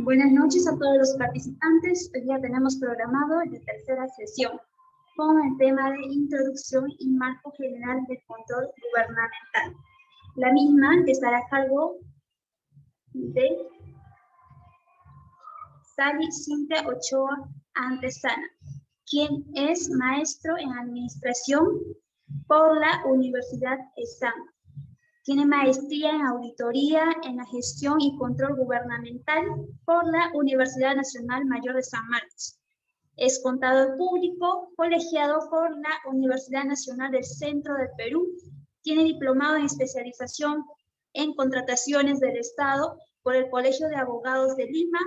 Buenas noches a todos los participantes. Hoy día tenemos programado la tercera sesión con el tema de introducción y marco general de control gubernamental. La misma que estará a cargo de Sally Cintia Ochoa Antesana, quien es maestro en administración por la Universidad ESAM. Tiene maestría en auditoría en la gestión y control gubernamental por la Universidad Nacional Mayor de San Marcos. Es contador público, colegiado por la Universidad Nacional del Centro del Perú. Tiene diplomado en especialización en contrataciones del Estado por el Colegio de Abogados de Lima,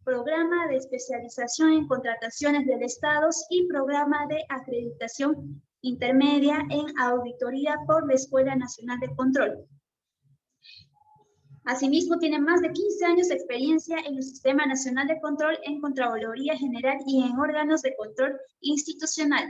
programa de especialización en contrataciones del Estado y programa de acreditación intermedia en auditoría por la Escuela Nacional de Control. Asimismo, tiene más de 15 años de experiencia en el Sistema Nacional de Control en Contraloría General y en órganos de control institucional.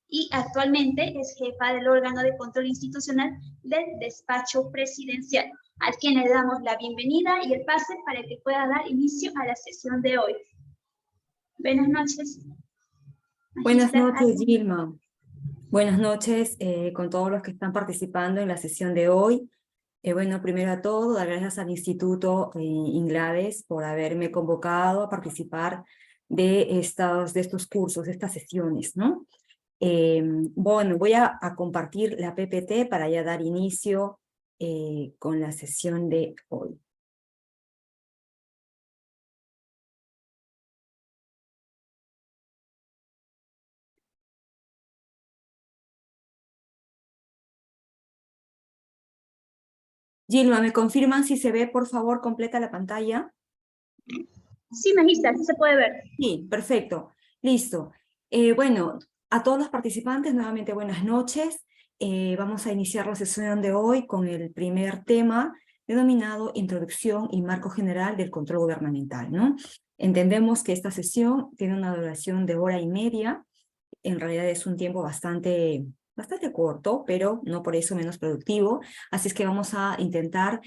Y actualmente es jefa del órgano de control institucional del despacho presidencial, al quien le damos la bienvenida y el pase para que pueda dar inicio a la sesión de hoy. Buenas noches. Buenas noches, Gilma. Buenas noches con todos los que están participando en la sesión de hoy. Bueno, primero a todo, dar gracias al Instituto INGLADES por haberme convocado a participar de estos cursos, de estas sesiones, ¿no? Bueno, voy a compartir la PPT para ya dar inicio con la sesión de hoy. Gilma, ¿me confirman si se ve, por favor, completa la pantalla? Sí, magistra, sí se puede ver. Sí, perfecto. Listo. Bueno, a todos los participantes, nuevamente buenas noches. Vamos a iniciar la sesión de hoy con el primer tema denominado Introducción y Marco General del Control Gubernamental, ¿no? Entendemos que esta sesión tiene una duración de 1h30. En realidad es un tiempo bastante corto, pero no por eso menos productivo. Así es que vamos a intentar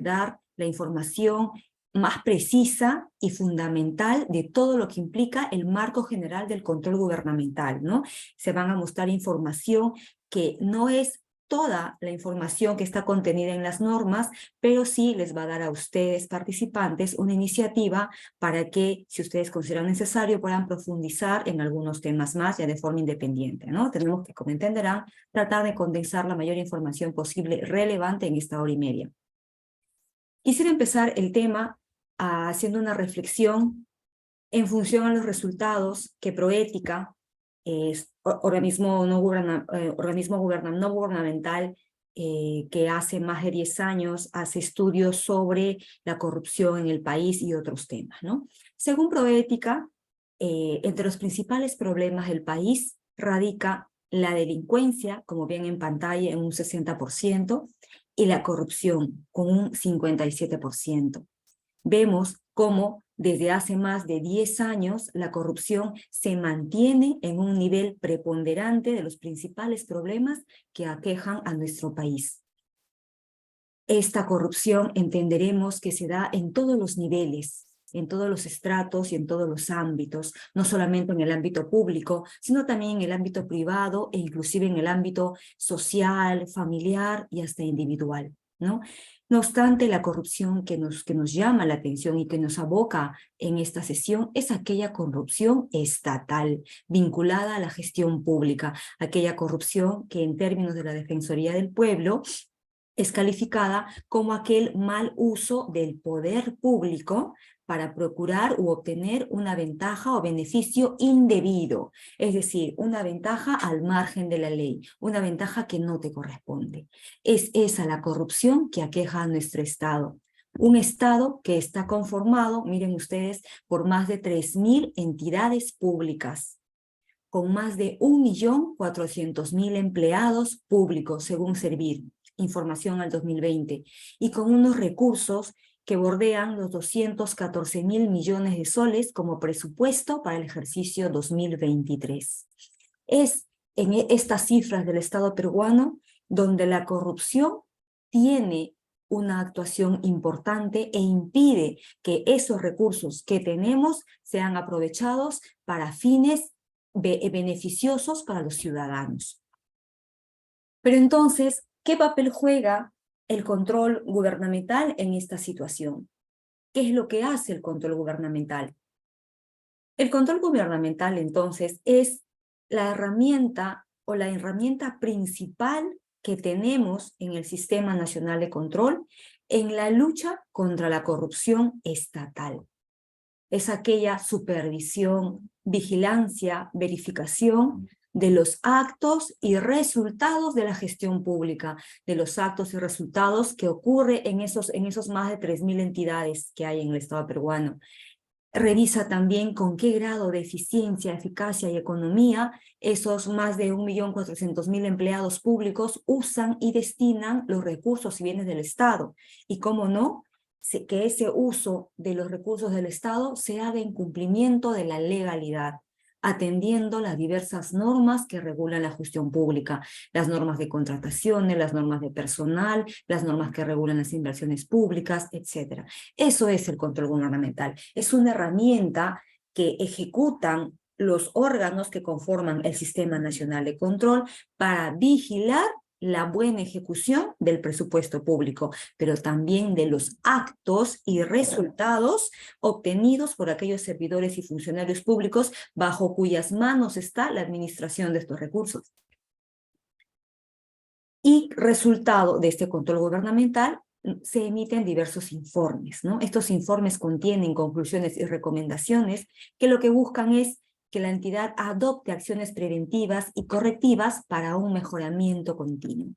dar la información más precisa y fundamental de todo lo que implica el marco general del control gubernamental, ¿no? Se van a mostrar información que no es toda la información que está contenida en las normas, pero sí les va a dar a ustedes, participantes, una iniciativa para que, si ustedes consideran necesario, puedan profundizar en algunos temas más ya de forma independiente, ¿no? Tenemos que, como entenderán, tratar de condensar la mayor información posible relevante en esta 1h30. Quisiera empezar el tema haciendo una reflexión en función a los resultados que Proética, organismo no gubernamental que hace más de 10 años hace estudios sobre la corrupción en el país y otros temas, ¿no? Según Proética, entre los principales problemas del país radica la delincuencia, como ven en pantalla, en un 60%, y la corrupción, con un 57%. Vemos cómo desde hace más de 10 años la corrupción se mantiene en un nivel preponderante de los principales problemas que aquejan a nuestro país. Esta corrupción entenderemos que se da en todos los niveles, en todos los estratos y en todos los ámbitos, no solamente en el ámbito público, sino también en el ámbito privado e inclusive en el ámbito social, familiar y hasta individual, ¿no? No obstante, la corrupción que nos llama la atención y que nos aboca en esta sesión es aquella corrupción estatal, vinculada a la gestión pública, aquella corrupción que en términos de la Defensoría del Pueblo es calificada como aquel mal uso del poder público para procurar u obtener una ventaja o beneficio indebido, es decir, una ventaja al margen de la ley, una ventaja que no te corresponde. Es esa la corrupción que aqueja a nuestro Estado. Un Estado que está conformado, miren ustedes, por más de 3.000 entidades públicas, con más de 1.400.000 empleados públicos, según Servir, información al 2020, y con unos recursos que bordean los 214.000 millones de soles como presupuesto para el ejercicio 2023. Es en estas cifras del Estado peruano donde la corrupción tiene una actuación importante e impide que esos recursos que tenemos sean aprovechados para fines beneficiosos para los ciudadanos. Pero entonces, ¿qué papel juega el control gubernamental en esta situación? ¿Qué es lo que hace el control gubernamental? El control gubernamental, entonces, es la herramienta o la herramienta principal que tenemos en el Sistema Nacional de Control en la lucha contra la corrupción estatal. Es aquella supervisión, vigilancia, verificación de los actos y resultados de la gestión pública, de los actos y resultados que ocurre en esos más de 3.000 entidades que hay en el Estado peruano. Revisa también con qué grado de eficiencia, eficacia y economía esos más de 1.400.000 empleados públicos usan y destinan los recursos y bienes del Estado. Y cómo no, que ese uso de los recursos del Estado se haga en cumplimiento de la legalidad, atendiendo las diversas normas que regulan la gestión pública, las normas de contrataciones, las normas de personal, las normas que regulan las inversiones públicas, etc. Eso es el control gubernamental. Es una herramienta que ejecutan los órganos que conforman el Sistema Nacional de Control para vigilar la buena ejecución del presupuesto público, pero también de los actos y resultados obtenidos por aquellos servidores y funcionarios públicos bajo cuyas manos está la administración de estos recursos. Y resultado de este control gubernamental, se emiten diversos informes, ¿no? Estos informes contienen conclusiones y recomendaciones que lo que buscan es que la entidad adopte acciones preventivas y correctivas para un mejoramiento continuo.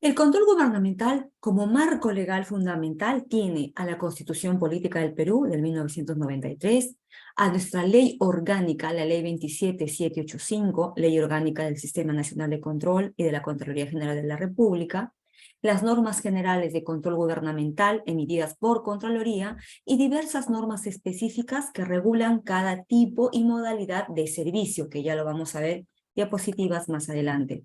El control gubernamental, como marco legal fundamental, tiene a la Constitución Política del Perú del 1993, a nuestra ley orgánica, la ley 27785, ley orgánica del Sistema Nacional de Control y de la Contraloría General de la República, las normas generales de control gubernamental emitidas por Contraloría y diversas normas específicas que regulan cada tipo y modalidad de servicio, que ya lo vamos a ver diapositivas más adelante.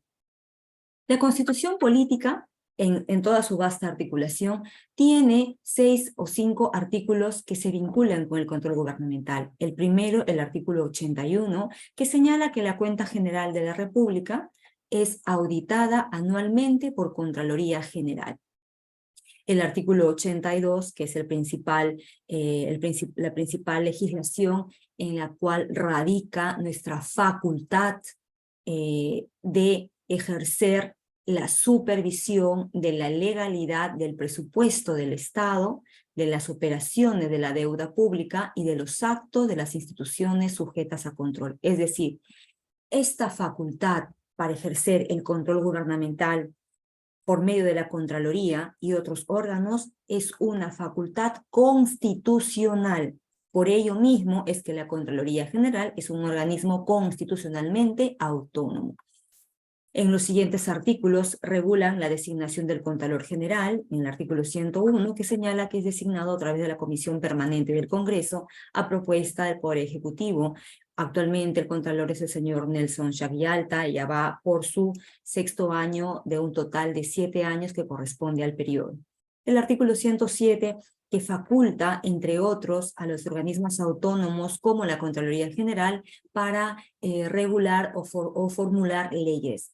La Constitución Política, en toda su vasta articulación, tiene 6 o 5 artículos que se vinculan con el control gubernamental. El primero, el artículo 81, que señala que la Cuenta General de la República es auditada anualmente por Contraloría General. El artículo 82, que es la principal legislación en la cual radica nuestra facultad de ejercer la supervisión de la legalidad del presupuesto del Estado, de las operaciones de la deuda pública y de los actos de las instituciones sujetas a control. Es decir, esta facultad para ejercer el control gubernamental por medio de la Contraloría y otros órganos es una facultad constitucional. Por ello mismo es que la Contraloría General es un organismo constitucionalmente autónomo. En los siguientes artículos regulan la designación del Contralor General, en el artículo 101, que señala que es designado a través de la Comisión Permanente del Congreso a propuesta del Poder Ejecutivo. Actualmente el Contralor es el señor Nelson Chavillalta y ya va por su 6º año de un total de 7 años que corresponde al periodo. El artículo 107, que faculta, entre otros, a los organismos autónomos como la Contraloría General para regular o formular leyes.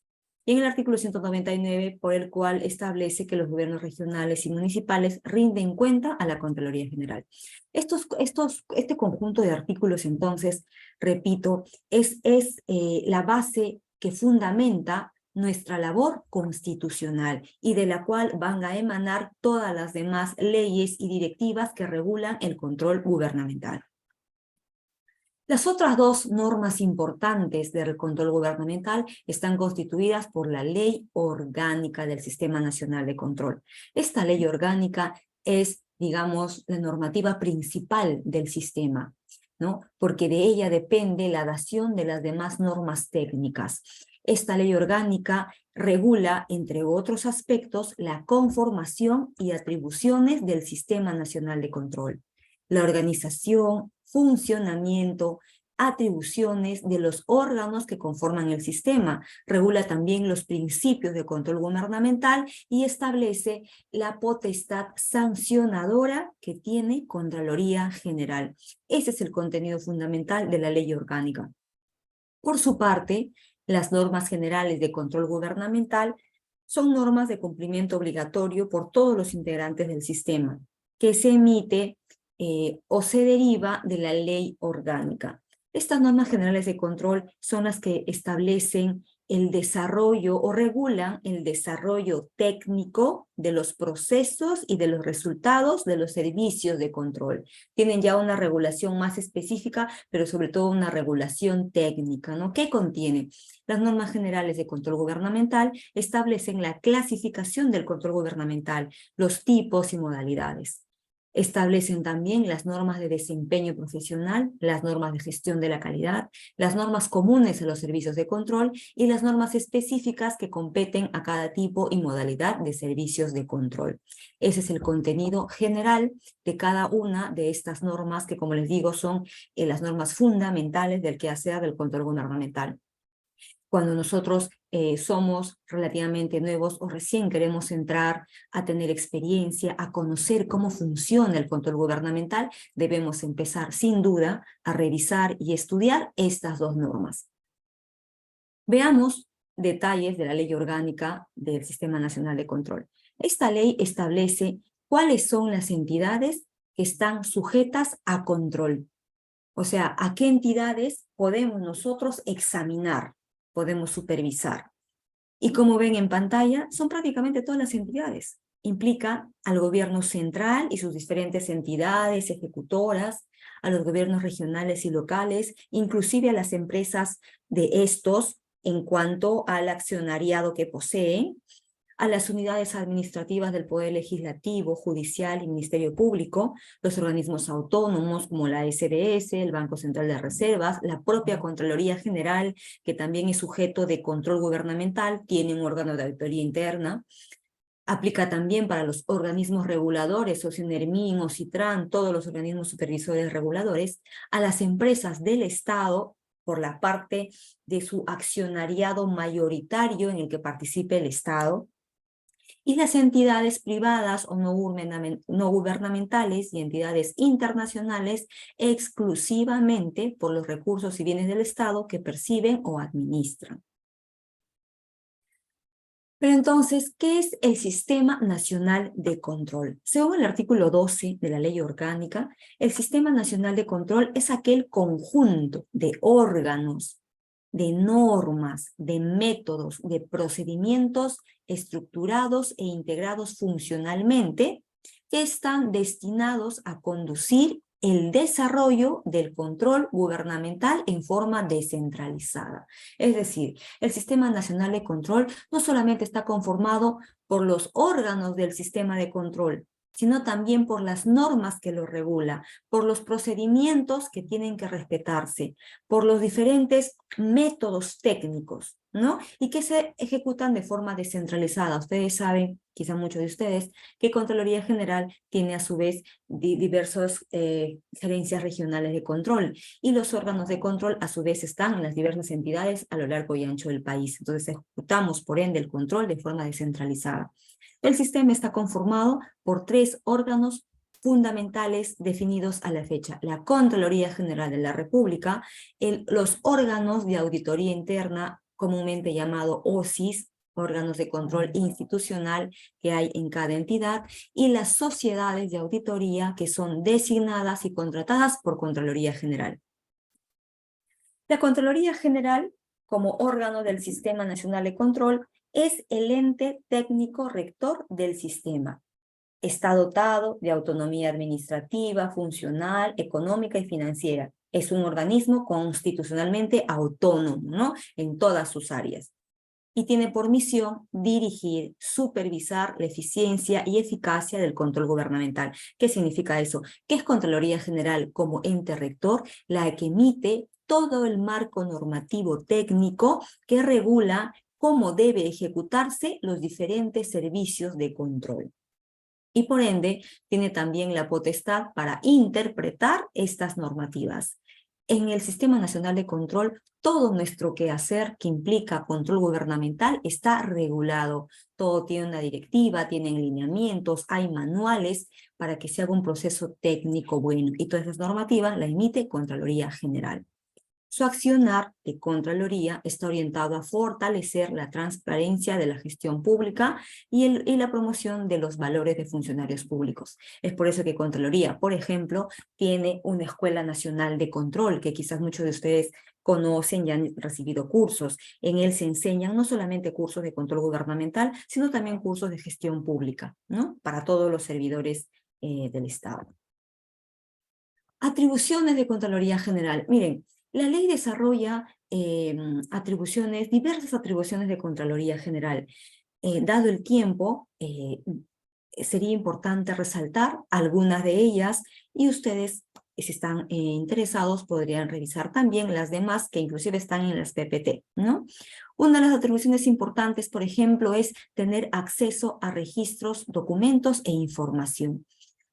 Y en el artículo 199, por el cual establece que los gobiernos regionales y municipales rinden cuenta a la Contraloría General. Este conjunto de artículos, entonces, repito, es la base que fundamenta nuestra labor constitucional y de la cual van a emanar todas las demás leyes y directivas que regulan el control gubernamental. Las otras 2 normas importantes del control gubernamental están constituidas por la Ley Orgánica del Sistema Nacional de Control. Esta ley orgánica es, digamos, la normativa principal del sistema, ¿no? Porque de ella depende la dación de las demás normas técnicas. Esta ley orgánica regula, entre otros aspectos, la conformación y atribuciones del Sistema Nacional de Control, la organización, funcionamiento, atribuciones de los órganos que conforman el sistema, regula también los principios de control gubernamental y establece la potestad sancionadora que tiene Contraloría General. Ese es el contenido fundamental de la ley orgánica. Por su parte, las normas generales de control gubernamental son normas de cumplimiento obligatorio por todos los integrantes del sistema, que se emite o se deriva de la ley orgánica. Estas normas generales de control son las que establecen el desarrollo o regulan el desarrollo técnico de los procesos y de los resultados de los servicios de control. Tienen ya una regulación más específica, pero sobre todo una regulación técnica, ¿no? ¿Qué contiene? Las normas generales de control gubernamental establecen la clasificación del control gubernamental, los tipos y modalidades. Establecen también las normas de desempeño profesional, las normas de gestión de la calidad, las normas comunes a los servicios de control y las normas específicas que competen a cada tipo y modalidad de servicios de control. Ese es el contenido general de cada una de estas normas que, como les digo, son las normas fundamentales del quehacer del control gubernamental. Cuando nosotros somos relativamente nuevos o recién queremos entrar a tener experiencia, a conocer cómo funciona el control gubernamental, debemos empezar sin duda a revisar y estudiar estas dos normas. Veamos detalles de la ley orgánica del Sistema Nacional de Control. Esta ley establece cuáles son las entidades que están sujetas a control. O sea, a qué entidades podemos nosotros examinar, podemos supervisar. Y como ven en pantalla, son prácticamente todas las entidades. Implica al gobierno central y sus diferentes entidades ejecutoras, a los gobiernos regionales y locales, inclusive a las empresas de estos en cuanto al accionariado que poseen, a las unidades administrativas del Poder Legislativo, Judicial y Ministerio Público, los organismos autónomos como la SBS, el Banco Central de Reservas, la propia Contraloría General, que también es sujeto de control gubernamental, tiene un órgano de auditoría interna. Aplica también para los organismos reguladores, Socinermin, Ocitran, todos los organismos supervisores reguladores, a las empresas del Estado, por la parte de su accionariado mayoritario en el que participe el Estado, y las entidades privadas o no gubernamentales y entidades internacionales exclusivamente por los recursos y bienes del Estado que perciben o administran. Pero entonces, ¿qué es el Sistema Nacional de Control? Según el artículo 12 de la Ley Orgánica, el Sistema Nacional de Control es aquel conjunto de órganos, de normas, de métodos, de procedimientos estructurados e integrados funcionalmente que están destinados a conducir el desarrollo del control gubernamental en forma descentralizada. Es decir, el Sistema Nacional de Control no solamente está conformado por los órganos del sistema de control, sino también por las normas que lo regula, por los procedimientos que tienen que respetarse, por los diferentes métodos técnicos, ¿no? Y que se ejecutan de forma descentralizada. Ustedes saben, quizá muchos de ustedes, que Contraloría General tiene a su vez diversas gerencias regionales de control, y los órganos de control a su vez están en las diversas entidades a lo largo y ancho del país. Entonces ejecutamos, por ende, el control de forma descentralizada. El sistema está conformado por 3 órganos fundamentales definidos a la fecha: la Contraloría General de la República, los órganos de auditoría interna, comúnmente llamado OSIS, órganos de control institucional que hay en cada entidad, y las sociedades de auditoría que son designadas y contratadas por Contraloría General. La Contraloría General, como órgano del Sistema Nacional de Control, es el ente técnico rector del sistema. Está dotado de autonomía administrativa, funcional, económica y financiera. Es un organismo constitucionalmente autónomo, ¿no?, en todas sus áreas. Y tiene por misión dirigir, supervisar la eficiencia y eficacia del control gubernamental. ¿Qué significa eso? Que es Contraloría General como ente rector la que emite todo el marco normativo técnico que regula cómo debe ejecutarse los diferentes servicios de control. Y por ende, tiene también la potestad para interpretar estas normativas. En el Sistema Nacional de Control, todo nuestro quehacer que implica control gubernamental está regulado. Todo tiene una directiva, tienen lineamientos, hay manuales para que se haga un proceso técnico bueno. Y todas esas normativas la emite Contraloría General. Su accionar de Contraloría está orientado a fortalecer la transparencia de la gestión pública y la promoción de los valores de funcionarios públicos. Es por eso que Contraloría, por ejemplo, tiene una Escuela Nacional de Control, que quizás muchos de ustedes conocen y han recibido cursos. En él se enseñan no solamente cursos de control gubernamental, sino también cursos de gestión pública, ¿no? Para todos los servidores del Estado. Atribuciones de Contraloría General. Miren, la ley desarrolla diversas atribuciones de Contraloría General. Dado el tiempo, sería importante resaltar algunas de ellas y ustedes, si están interesados, podrían revisar también las demás que inclusive están en las PPT, ¿no? Una de las atribuciones importantes, por ejemplo, es tener acceso a registros, documentos e información.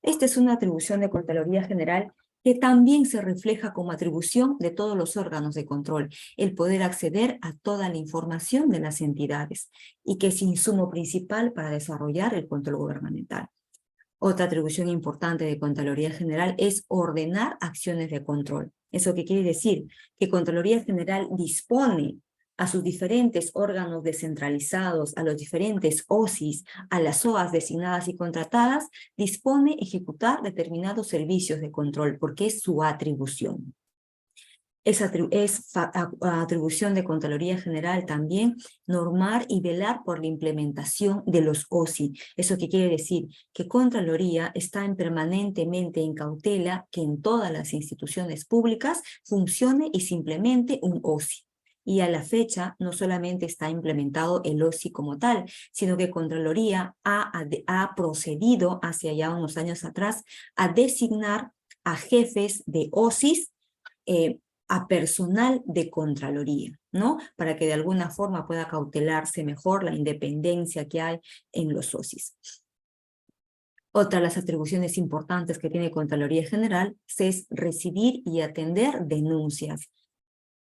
Esta es una atribución de Contraloría General que también se refleja como atribución de todos los órganos de control, el poder acceder a toda la información de las entidades, y que es insumo principal para desarrollar el control gubernamental. Otra atribución importante de Contraloría General es ordenar acciones de control. ¿Eso qué quiere decir? Que Contraloría General dispone a sus diferentes órganos descentralizados, a los diferentes OSIs, a las OAS designadas y contratadas, dispone ejecutar determinados servicios de control, porque es su atribución. Es atribución de Contraloría General también normar y velar por la implementación de los OSI. ¿Eso qué quiere decir? Que Contraloría está permanentemente en cautela que en todas las instituciones públicas funcione y se implemente un OSI. Y a la fecha no solamente está implementado el OSI como tal, sino que Contraloría ha procedido hacia ya unos años atrás a designar a jefes de OSIs a personal de Contraloría, ¿no? Para que de alguna forma pueda cautelarse mejor la independencia que hay en los OSIs. Otra de las atribuciones importantes que tiene Contraloría General es recibir y atender denuncias.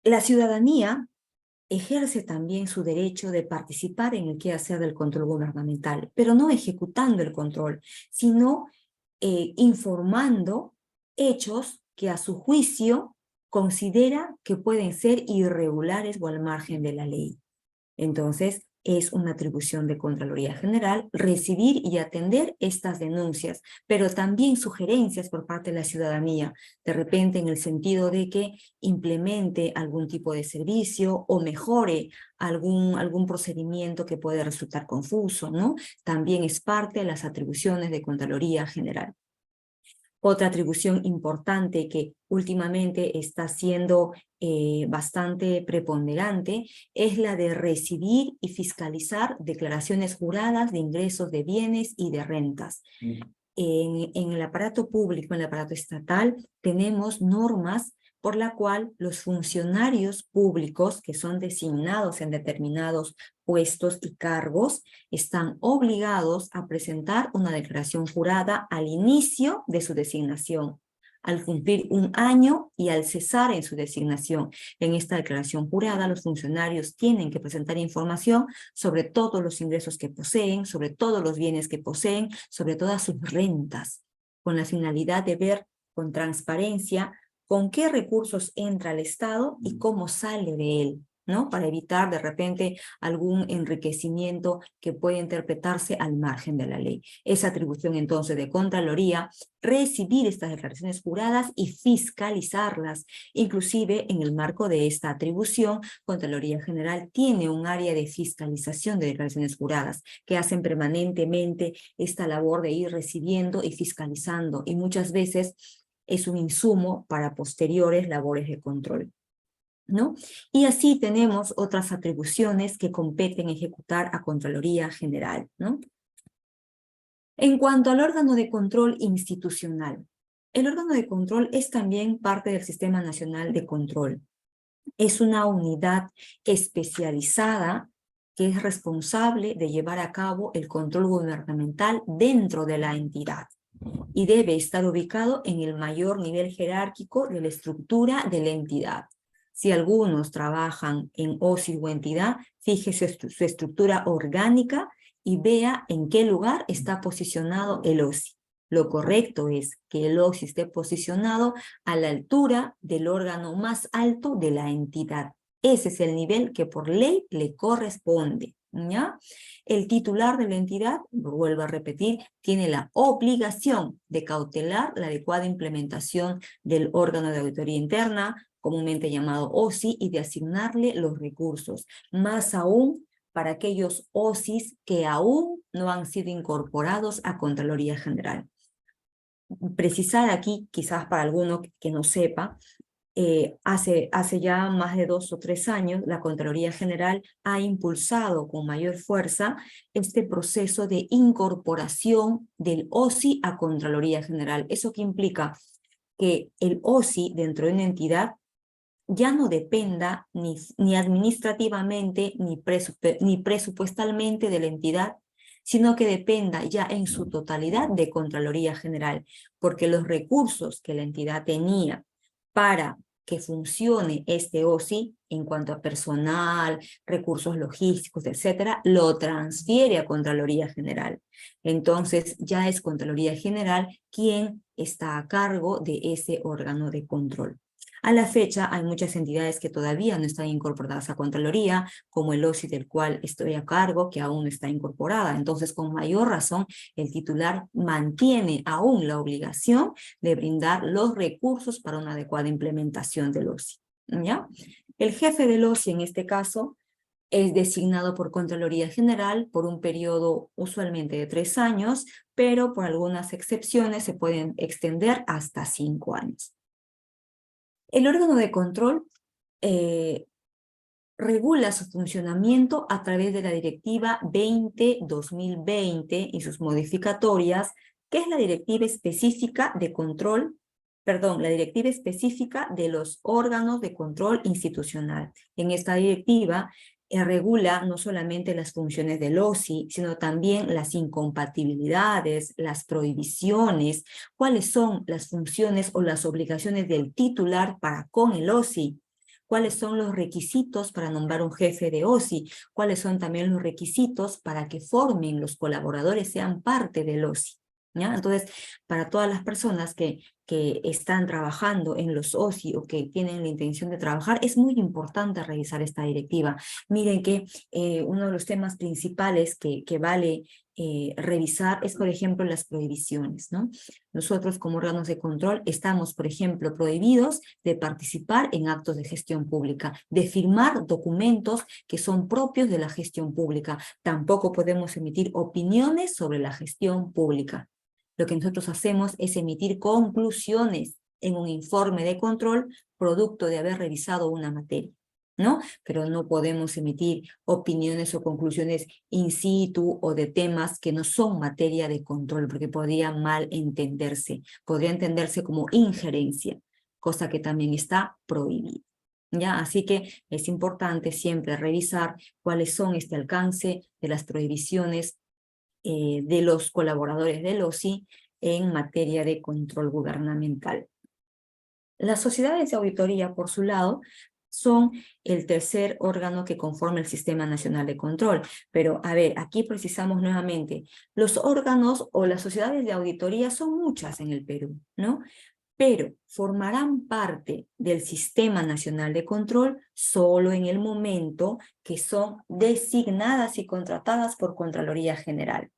La ciudadanía ejerce también su derecho de participar en el quehacer del control gubernamental, pero no ejecutando el control, sino informando hechos que a su juicio considera que pueden ser irregulares o al margen de la ley. Entonces, es una atribución de Contraloría General recibir y atender estas denuncias, pero también sugerencias por parte de la ciudadanía, de repente en el sentido de que implemente algún tipo de servicio o mejore algún procedimiento que puede resultar confuso, ¿no? También es parte de las atribuciones de Contraloría General. Otra atribución importante que últimamente está siendo bastante preponderante es la de recibir y fiscalizar declaraciones juradas de ingresos de bienes y de rentas. En el aparato público, en el aparato estatal, tenemos normas por la cual los funcionarios públicos que son designados en determinados puestos y cargos están obligados a presentar una declaración jurada al inicio de su designación, al cumplir un año y al cesar en su designación. En esta declaración jurada, los funcionarios tienen que presentar información sobre todos los ingresos que poseen, sobre todos los bienes que poseen, sobre todas sus rentas, con la finalidad de ver con transparencia con qué recursos entra al Estado y cómo sale de él, ¿no? Para evitar de repente algún enriquecimiento que puede interpretarse al margen de la ley. Esa atribución entonces de Contraloría, recibir estas declaraciones juradas y fiscalizarlas. Inclusive en el marco de esta atribución, Contraloría General tiene un área de fiscalización de declaraciones juradas que hacen permanentemente esta labor de ir recibiendo y fiscalizando, y muchas veces es un insumo para posteriores labores de control, ¿no? Y así tenemos otras atribuciones que competen ejecutar a Contraloría General, ¿no? En cuanto al órgano de control institucional, el órgano de control es también parte del Sistema Nacional de Control. Es una unidad especializada que es responsable de llevar a cabo el control gubernamental dentro de la entidad. y debe estar ubicado en el mayor nivel jerárquico de la estructura de la entidad. Si algunos trabajan en OSI o entidad, fíjese su estructura orgánica y vea en qué lugar está posicionado el OSI. Lo correcto es que el OSI esté posicionado a la altura del órgano más alto de la entidad. Ese es el nivel que por ley le corresponde, ¿ya? El titular de la entidad, lo vuelvo a repetir, tiene la obligación de cautelar la adecuada implementación del órgano de auditoría interna, comúnmente llamado OSI, y de asignarle los recursos, más aún para aquellos OSIs que aún no han sido incorporados a Contraloría General. Precisar aquí, quizás para alguno que no sepa, hace ya más de 2 o 3 años, la Contraloría General ha impulsado con mayor fuerza este proceso de incorporación del OSI a Contraloría General. ¿Eso qué implica? Que el OSI dentro de una entidad ya no dependa ni administrativamente ni presupuestalmente de la entidad, sino que dependa ya en su totalidad de Contraloría General, porque los recursos que la entidad tenía para que funcione este OSI en cuanto a personal, recursos logísticos, etcétera, lo transfiere a Contraloría General. Entonces ya es Contraloría General quien está a cargo de ese órgano de control. A la fecha hay muchas entidades que todavía no están incorporadas a Contraloría, como el OSI del cual estoy a cargo, que aún no está incorporada. Entonces, con mayor razón, el titular mantiene aún la obligación de brindar los recursos para una adecuada implementación del OSI, ¿ya? El jefe del OSI, en este caso, es designado por Contraloría General por un periodo usualmente de 3 años, pero por algunas excepciones se pueden extender hasta 5 años. El órgano de control regula su funcionamiento a través de la Directiva 20-2020 y sus modificatorias, que es la Directiva Específica de Control, la Directiva Específica de los órganos de control institucional. En esta directiva regula no solamente las funciones del OSI, sino también las incompatibilidades, las prohibiciones, cuáles son las funciones o las obligaciones del titular para con el OSI, cuáles son los requisitos para nombrar un jefe de OSI, cuáles son también los requisitos para que formen los colaboradores, sean parte del OSI, ¿ya? Entonces, para todas las personas que están trabajando en los OSI o que tienen la intención de trabajar, es muy importante revisar esta directiva. Miren que uno de los temas principales que vale revisar es, por ejemplo, las prohibiciones, ¿no? Nosotros como órganos de control estamos, por ejemplo, prohibidos de participar en actos de gestión pública, de firmar documentos que son propios de la gestión pública. Tampoco podemos emitir opiniones sobre la gestión pública. Lo que nosotros hacemos es emitir conclusiones en un informe de control producto de haber revisado una materia, ¿no? Pero no podemos emitir opiniones o conclusiones in situ o de temas que no son materia de control, porque podría mal entenderse, podría entenderse como injerencia, cosa que también está prohibida, ¿ya? Así que es importante siempre revisar cuáles son este alcance de las prohibiciones de los colaboradores del OSI en materia de control gubernamental. Las sociedades de auditoría, por su lado, son el tercer órgano que conforma el Sistema Nacional de Control. Pero, a ver, aquí precisamos nuevamente, los órganos o las sociedades de auditoría son muchas en el Perú, ¿no? Pero formarán parte del Sistema Nacional de Control solo en el momento que son designadas y contratadas por Contraloría General.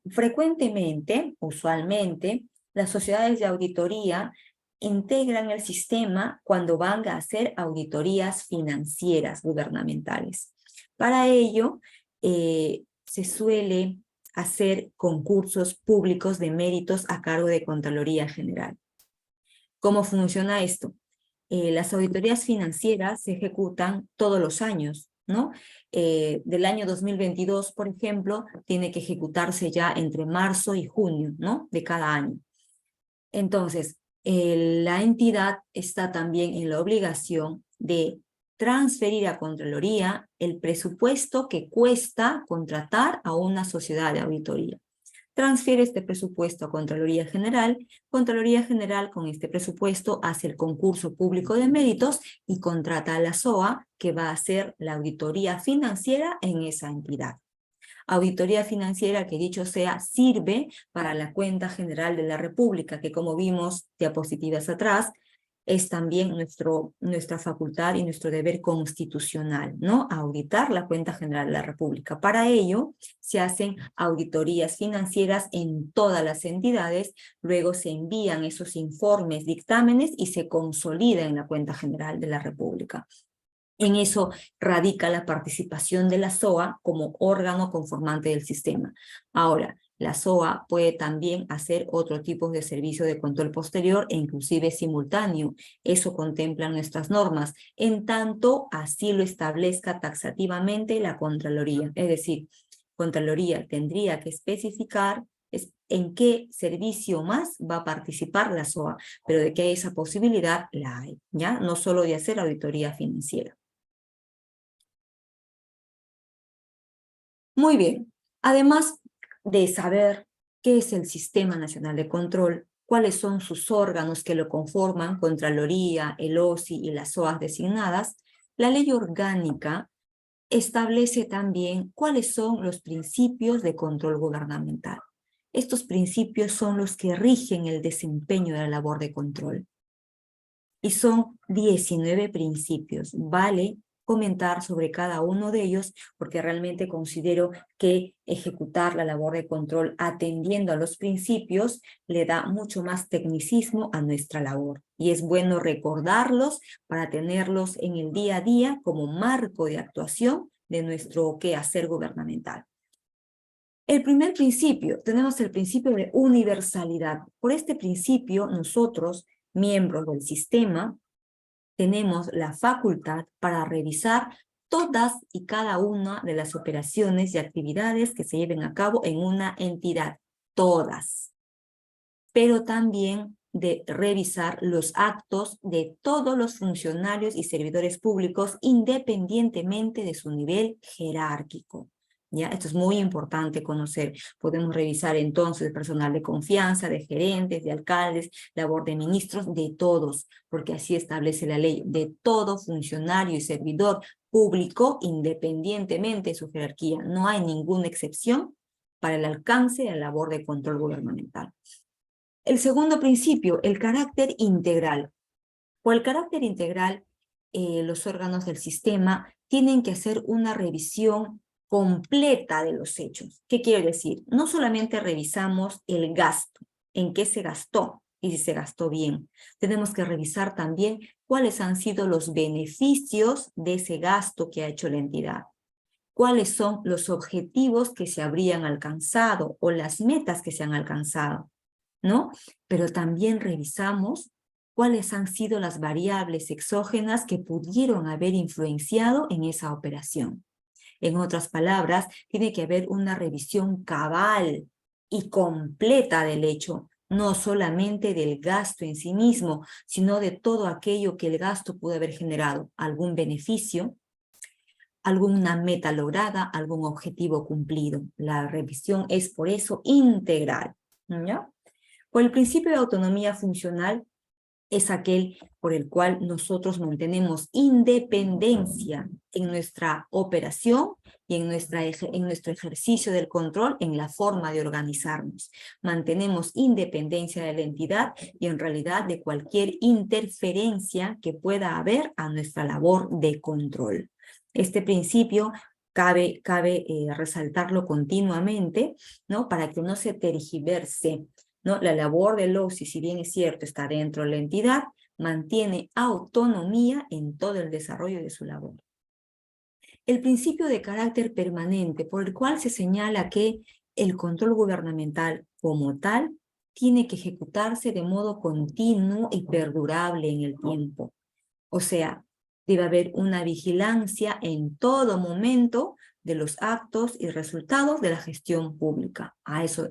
Frecuentemente, usualmente, las sociedades de auditoría integran el sistema cuando van a hacer auditorías financieras gubernamentales. Para ello, se suele hacer concursos públicos de méritos a cargo de Contraloría General. ¿Cómo funciona esto? Las auditorías financieras se ejecutan todos los años, ¿no? Del año 2022, por ejemplo, tiene que ejecutarse ya entre marzo y junio, ¿no? De cada año. Entonces, la entidad está también en la obligación de transferir a Contraloría el presupuesto que cuesta contratar a una sociedad de auditoría. transfiere este presupuesto a Contraloría General. Contraloría General con este presupuesto hace el concurso público de méritos y contrata a la SOA, que va a hacer la auditoría financiera en esa entidad. Auditoría financiera que, dicho sea, sirve para la Cuenta General de la República, que, como vimos diapositivas atrás, es también nuestra facultad y nuestro deber constitucional, ¿no? Auditar la Cuenta General de la República. Para ello, se hacen auditorías financieras en todas las entidades, luego se envían esos informes, dictámenes, y se consolida en la Cuenta General de la República. En eso radica la participación de la SOA como órgano conformante del sistema. Ahora, la SOA puede también hacer otro tipo de servicio de control posterior e inclusive simultáneo. Eso contemplan nuestras normas, en tanto así lo establezca taxativamente la Contraloría. Es decir, Contraloría tendría que especificar en qué servicio más va a participar la SOA, pero de que hay esa posibilidad, la hay, ¿ya? No solo de hacer auditoría financiera. Muy bien. Además de saber qué es el Sistema Nacional de Control, cuáles son sus órganos que lo conforman, Contraloría, el OSI y las SOAs designadas, la ley orgánica establece también cuáles son los principios de control gubernamental. Estos principios son los que rigen el desempeño de la labor de control. Y son 19 principios. Vale comentar sobre cada uno de ellos porque realmente considero que ejecutar la labor de control atendiendo a los principios le da mucho más tecnicismo a nuestra labor. Y es bueno recordarlos para tenerlos en el día a día como marco de actuación de nuestro quehacer gubernamental. El primer principio, tenemos el principio de universalidad. Por este principio, nosotros, miembros del sistema, tenemos la facultad para revisar todas y cada una de las operaciones y actividades que se lleven a cabo en una entidad, todas, pero también de revisar los actos de todos los funcionarios y servidores públicos independientemente de su nivel jerárquico. ¿Ya? Esto es muy importante conocer. Podemos revisar entonces personal de confianza, de gerentes, de alcaldes, labor de ministros, de todos, porque así establece la ley, de todo funcionario y servidor público independientemente de su jerarquía. No hay ninguna excepción para el alcance de la labor de control gubernamental. El segundo principio, el carácter integral. Por el carácter integral, los órganos del sistema tienen que hacer una revisión completa de los hechos. ¿Qué quiere decir? No solamente revisamos el gasto, en qué se gastó y si se gastó bien. Tenemos que revisar también cuáles han sido los beneficios de ese gasto que ha hecho la entidad. Cuáles son los objetivos que se habrían alcanzado o las metas que se han alcanzado, ¿no? Pero también revisamos cuáles han sido las variables exógenas que pudieron haber influenciado en esa operación. En otras palabras, tiene que haber una revisión cabal y completa del hecho, no solamente del gasto en sí mismo, sino de todo aquello que el gasto pudo haber generado, algún beneficio, alguna meta lograda, algún objetivo cumplido. La revisión es por eso integral, ¿ya? Por el principio de autonomía funcional es aquel por el cual nosotros mantenemos independencia en nuestra operación y en nuestro ejercicio del control en la forma de organizarnos. Mantenemos independencia de la entidad y en realidad de cualquier interferencia que pueda haber a nuestra labor de control. Este principio cabe resaltarlo continuamente, ¿no? Para que no se tergiverse, ¿no? La labor del OSI, si bien es cierto, está dentro de la entidad, mantiene autonomía en todo el desarrollo de su labor. El principio de carácter permanente, por el cual se señala que el control gubernamental como tal tiene que ejecutarse de modo continuo y perdurable en el tiempo. O sea, debe haber una vigilancia en todo momento de los actos y resultados de la gestión pública. A eso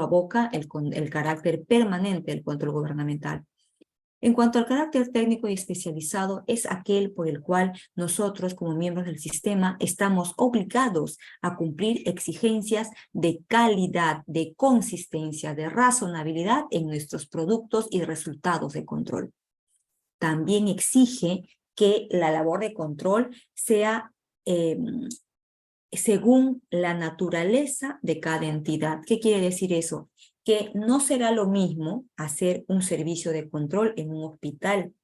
aboca el carácter permanente del control gubernamental. En cuanto al carácter técnico y especializado, es aquel por el cual nosotros, como miembros del sistema, estamos obligados a cumplir exigencias de calidad, de consistencia, de razonabilidad en nuestros productos y resultados de control. También exige que la labor de control sea según la naturaleza de cada entidad. ¿Qué quiere decir eso? Que no será lo mismo hacer un servicio de control en un hospital,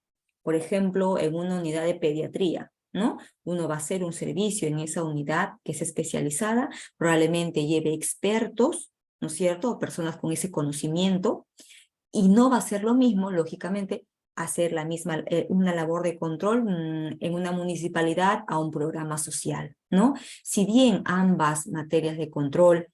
por ejemplo, en una unidad de pediatría, ¿no? Uno va a hacer un servicio en esa unidad que es especializada, probablemente lleve expertos, ¿no es cierto? O personas con ese conocimiento, y no va a ser lo mismo, lógicamente, hacer la misma, una labor de control en una municipalidad a un programa social, ¿no? Si bien ambas materias de control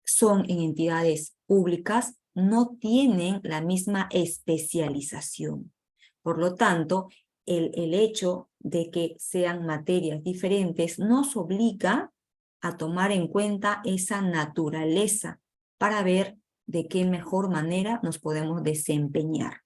son en entidades públicas, no tienen la misma especialización. Por lo tanto, el hecho de que sean materias diferentes nos obliga a tomar en cuenta esa naturaleza para ver de qué mejor manera nos podemos desempeñar.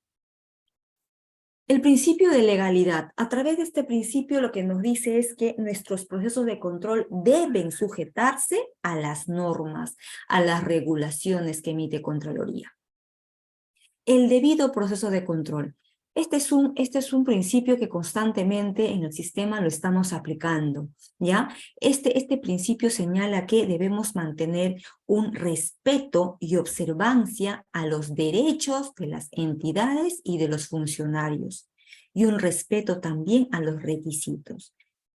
El principio de legalidad. A través de este principio lo que nos dice es que nuestros procesos de control deben sujetarse a las normas, a las regulaciones que emite Contraloría. El debido proceso de control. Este es un principio que constantemente en el sistema lo estamos aplicando, ¿ya? Este principio señala que debemos mantener un respeto y observancia a los derechos de las entidades y de los funcionarios, y un respeto también a los requisitos.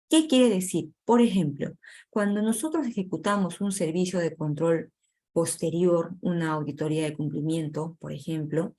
¿Qué quiere decir? Por ejemplo, cuando nosotros ejecutamos un servicio de control posterior, una auditoría de cumplimiento, por ejemplo,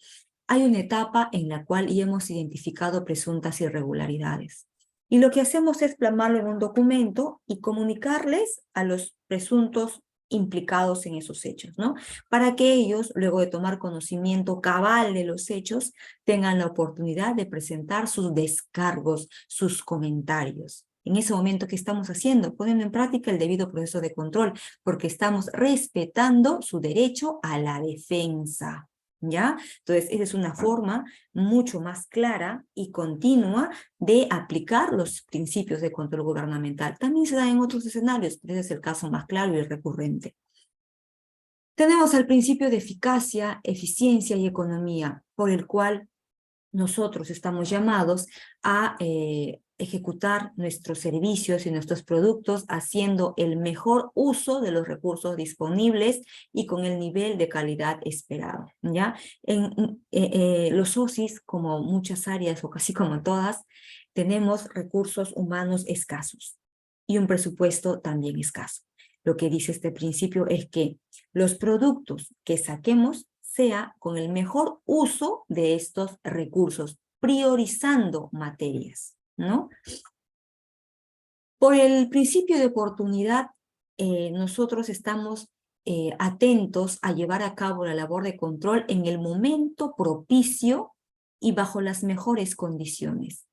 hay una etapa en la cual ya hemos identificado presuntas irregularidades. Y lo que hacemos es plasmarlo en un documento y comunicarles a los presuntos implicados en esos hechos, ¿no? Para que ellos, luego de tomar conocimiento cabal de los hechos, tengan la oportunidad de presentar sus descargos, sus comentarios. En ese momento, ¿qué estamos haciendo? Poniendo en práctica el debido proceso de control, porque estamos respetando su derecho a la defensa, ¿ya? Entonces, esa es una forma mucho más clara y continua de aplicar los principios de control gubernamental. También se da en otros escenarios, pero ese es el caso más claro y recurrente. Tenemos el principio de eficacia, eficiencia y economía, por el cual nosotros estamos llamados a ejecutar nuestros servicios y nuestros productos haciendo el mejor uso de los recursos disponibles y con el nivel de calidad esperado, ¿ya? Los OSIs, como muchas áreas o casi como todas, tenemos recursos humanos escasos y un presupuesto también escaso. Lo que dice este principio es que los productos que saquemos sea con el mejor uso de estos recursos, priorizando materias, ¿no? Por el principio de oportunidad, nosotros estamos atentos a llevar a cabo la labor de control en el momento propicio y bajo las mejores condiciones.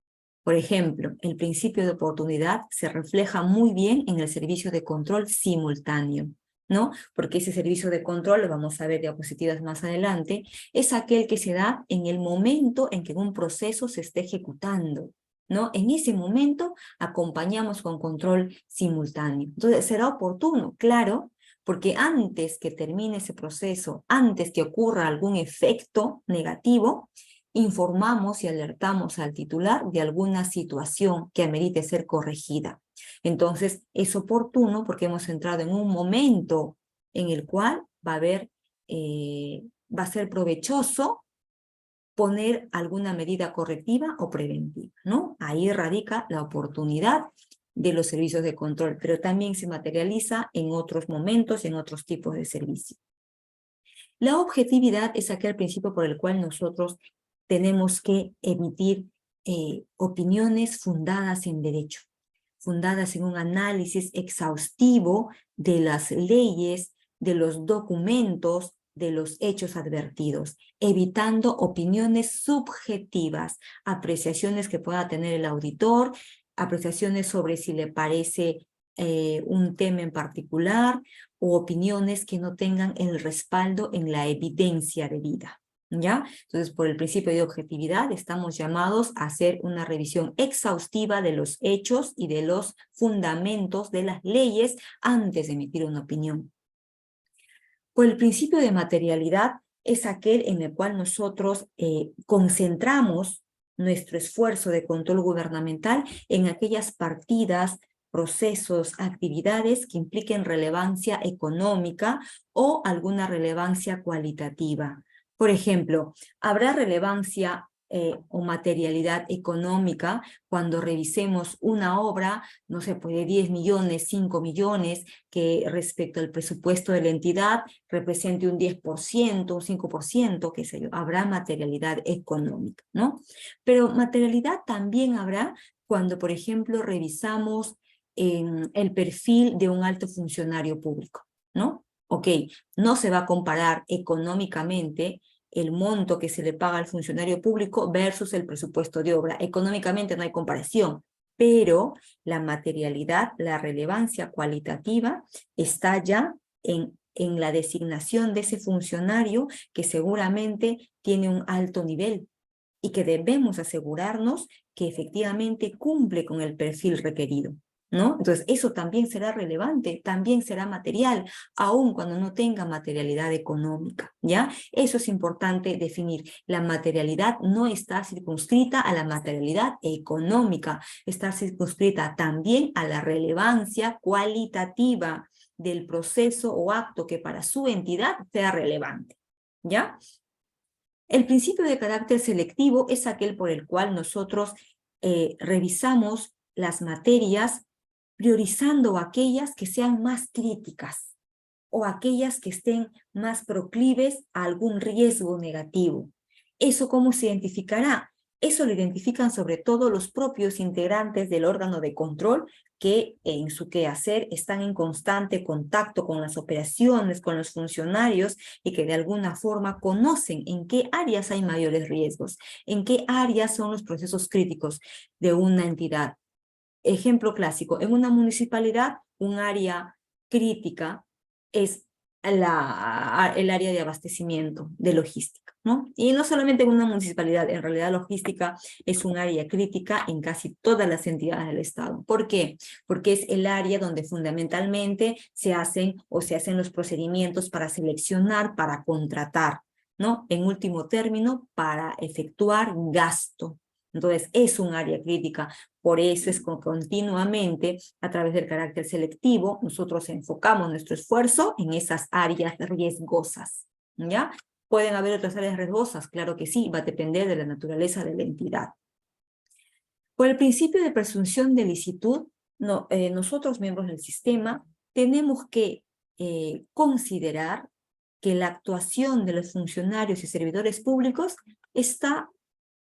Por ejemplo, el principio de oportunidad se refleja muy bien en el servicio de control simultáneo, ¿no? Porque ese servicio de control, lo vamos a ver diapositivas más adelante, es aquel que se da en el momento en que un proceso se esté ejecutando, ¿no? En ese momento acompañamos con control simultáneo. Entonces, será oportuno, claro, porque antes que termine ese proceso, antes que ocurra algún efecto negativo, informamos y alertamos al titular de alguna situación que amerite ser corregida. Entonces, es oportuno porque hemos entrado en un momento en el cual va a ser provechoso poner alguna medida correctiva o preventiva, ¿no? Ahí radica la oportunidad de los servicios de control, pero también se materializa en otros momentos, en otros tipos de servicios. La objetividad es aquel principio por el cual nosotros tenemos que emitir opiniones fundadas en derecho, fundadas en un análisis exhaustivo de las leyes, de los documentos, de los hechos advertidos, evitando opiniones subjetivas, apreciaciones que pueda tener el auditor, apreciaciones sobre si le parece un tema en particular, o opiniones que no tengan el respaldo en la evidencia debida. ¿Ya? Entonces, por el principio de objetividad, estamos llamados a hacer una revisión exhaustiva de los hechos y de los fundamentos de las leyes antes de emitir una opinión. Por el principio de materialidad es aquel en el cual nosotros concentramos nuestro esfuerzo de control gubernamental en aquellas partidas, procesos, actividades que impliquen relevancia económica o alguna relevancia cualitativa. Por ejemplo, habrá relevancia o materialidad económica cuando revisemos una obra, no sé, pues de 10 millones, 5 millones, que respecto al presupuesto de la entidad represente un 10%, un 5%, qué sé yo, habrá materialidad económica, ¿no? Pero materialidad también habrá cuando, por ejemplo, revisamos el perfil de un alto funcionario público, ¿no? Ok, no se va a comparar económicamente el monto que se le paga al funcionario público versus el presupuesto de obra. Económicamente no hay comparación, pero la materialidad, la relevancia cualitativa está ya en la designación de ese funcionario que seguramente tiene un alto nivel y que debemos asegurarnos que efectivamente cumple con el perfil requerido, ¿no? Entonces, eso también será relevante, también será material, aun cuando no tenga materialidad económica, ¿ya? Eso es importante definir. La materialidad no está circunscrita a la materialidad económica, está circunscrita también a la relevancia cualitativa del proceso o acto que para su entidad sea relevante, ¿ya? El principio de carácter selectivo es aquel por el cual nosotros revisamos las materias priorizando aquellas que sean más críticas o aquellas que estén más proclives a algún riesgo negativo. ¿Eso cómo se identificará? Eso lo identifican sobre todo los propios integrantes del órgano de control que en su quehacer están en constante contacto con las operaciones, con los funcionarios y que de alguna forma conocen en qué áreas hay mayores riesgos, en qué áreas son los procesos críticos de una entidad. Ejemplo clásico, en una municipalidad, un área crítica es el área de abastecimiento, de logística, ¿no? Y no solamente en una municipalidad, en realidad logística es un área crítica en casi todas las entidades del Estado. ¿Por qué? Porque es el área donde fundamentalmente se hacen los procedimientos para seleccionar, para contratar, ¿no? En último término, para efectuar gasto. Entonces, es un área crítica. Por eso es que continuamente, a través del carácter selectivo, nosotros enfocamos nuestro esfuerzo en esas áreas riesgosas, ¿ya? ¿Pueden haber otras áreas riesgosas? Claro que sí, va a depender de la naturaleza de la entidad. Por el principio de presunción de licitud, nosotros, miembros del sistema, tenemos que considerar que la actuación de los funcionarios y servidores públicos está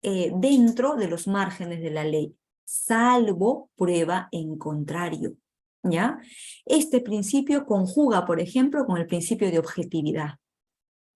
dentro de los márgenes de la ley, salvo prueba en contrario, ¿ya? Este principio conjuga, por ejemplo, con el principio de objetividad,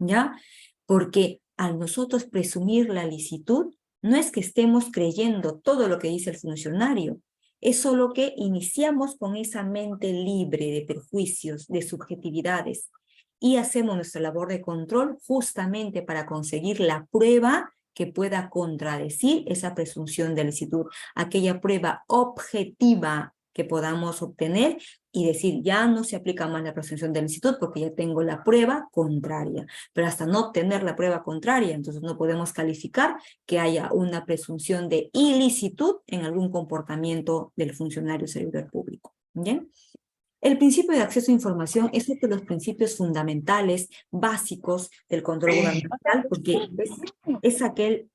¿ya? Porque al nosotros presumir la licitud, no es que estemos creyendo todo lo que dice el funcionario, es solo que iniciamos con esa mente libre de perjuicios, de subjetividades, y hacemos nuestra labor de control justamente para conseguir la prueba que pueda contradecir esa presunción de licitud, aquella prueba objetiva que podamos obtener y decir, ya no se aplica más la presunción de licitud porque ya tengo la prueba contraria. Pero hasta no obtener la prueba contraria, entonces no podemos calificar que haya una presunción de ilicitud en algún comportamiento del funcionario servidor público. ¿Bien? El principio de acceso a información es uno de los principios fundamentales, básicos del control gubernamental, porque es aquel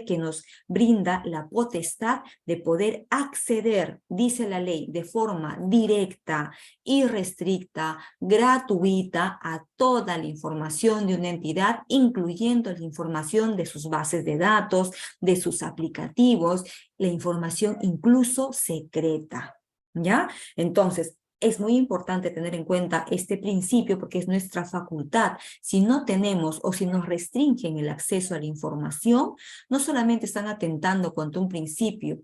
que nos brinda la potestad de poder acceder, dice la ley, de forma directa, irrestricta, gratuita a toda la información de una entidad, incluyendo la información de sus bases de datos, de sus aplicativos, la información incluso secreta. ¿Ya? Entonces, es muy importante tener en cuenta este principio porque es nuestra facultad. Si no tenemos o si nos restringen el acceso a la información, no solamente están atentando contra un principio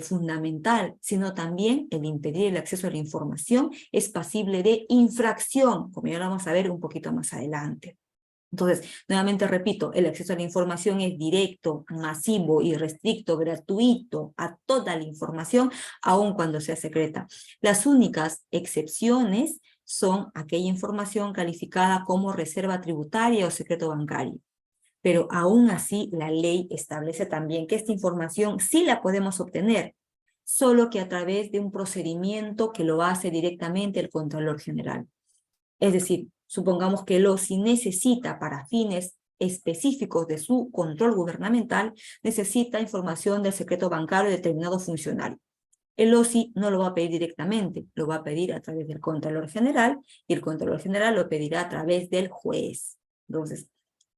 fundamental, sino también el impedir el acceso a la información es pasible de infracción, como ya lo vamos a ver un poquito más adelante. Entonces, nuevamente repito, el acceso a la información es directo, masivo, irrestricto, gratuito a toda la información, aun cuando sea secreta. Las únicas excepciones son aquella información calificada como reserva tributaria o secreto bancario. Pero aún así, la ley establece también que esta información sí la podemos obtener, solo que a través de un procedimiento que lo hace directamente el Contralor General. Es decir, supongamos que el OSI necesita para fines específicos de su control gubernamental, necesita información del secreto bancario de determinado funcionario. El OSI no lo va a pedir directamente, lo va a pedir a través del Contralor General y el Contralor General lo pedirá a través del juez. Entonces,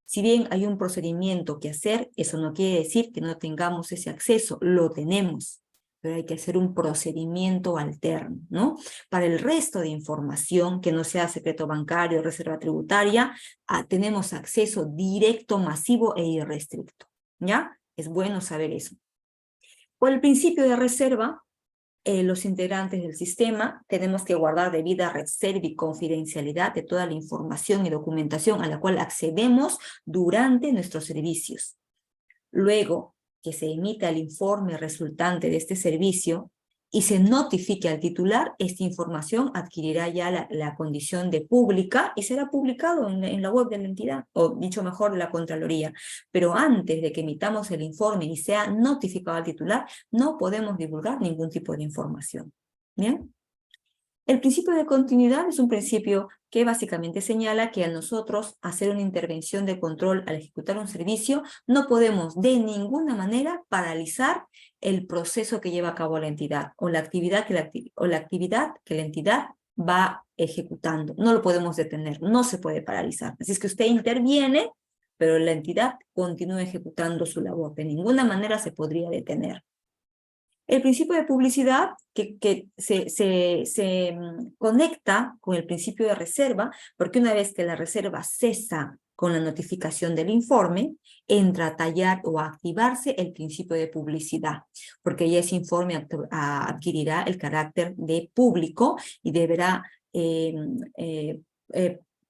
si bien hay un procedimiento que hacer, eso no quiere decir que no tengamos ese acceso, lo tenemos, pero hay que hacer un procedimiento alterno, ¿no? Para el resto de información, que no sea secreto bancario, reserva tributaria, tenemos acceso directo, masivo e irrestricto, ¿ya? Es bueno saber eso. Por el principio de reserva, los integrantes del sistema tenemos que guardar debida reserva y confidencialidad de toda la información y documentación a la cual accedemos durante nuestros servicios. Luego que se emita el informe resultante de este servicio y se notifique al titular, esta información adquirirá ya la condición de pública y será publicado en la web de la entidad, o dicho mejor, la Contraloría. Pero antes de que emitamos el informe y sea notificado al titular, no podemos divulgar ningún tipo de información. ¿Bien? El principio de continuidad es un principio que básicamente señala que al nosotros hacer una intervención de control al ejecutar un servicio, no podemos de ninguna manera paralizar el proceso que lleva a cabo la entidad o la actividad que la entidad va ejecutando. No lo podemos detener, no se puede paralizar. Así es que usted interviene, pero la entidad continúa ejecutando su labor. De ninguna manera se podría detener. El principio de publicidad que se conecta con el principio de reserva, porque una vez que la reserva cesa con la notificación del informe, entra a tallar o a activarse el principio de publicidad, porque ya ese informe adquirirá el carácter de público y deberá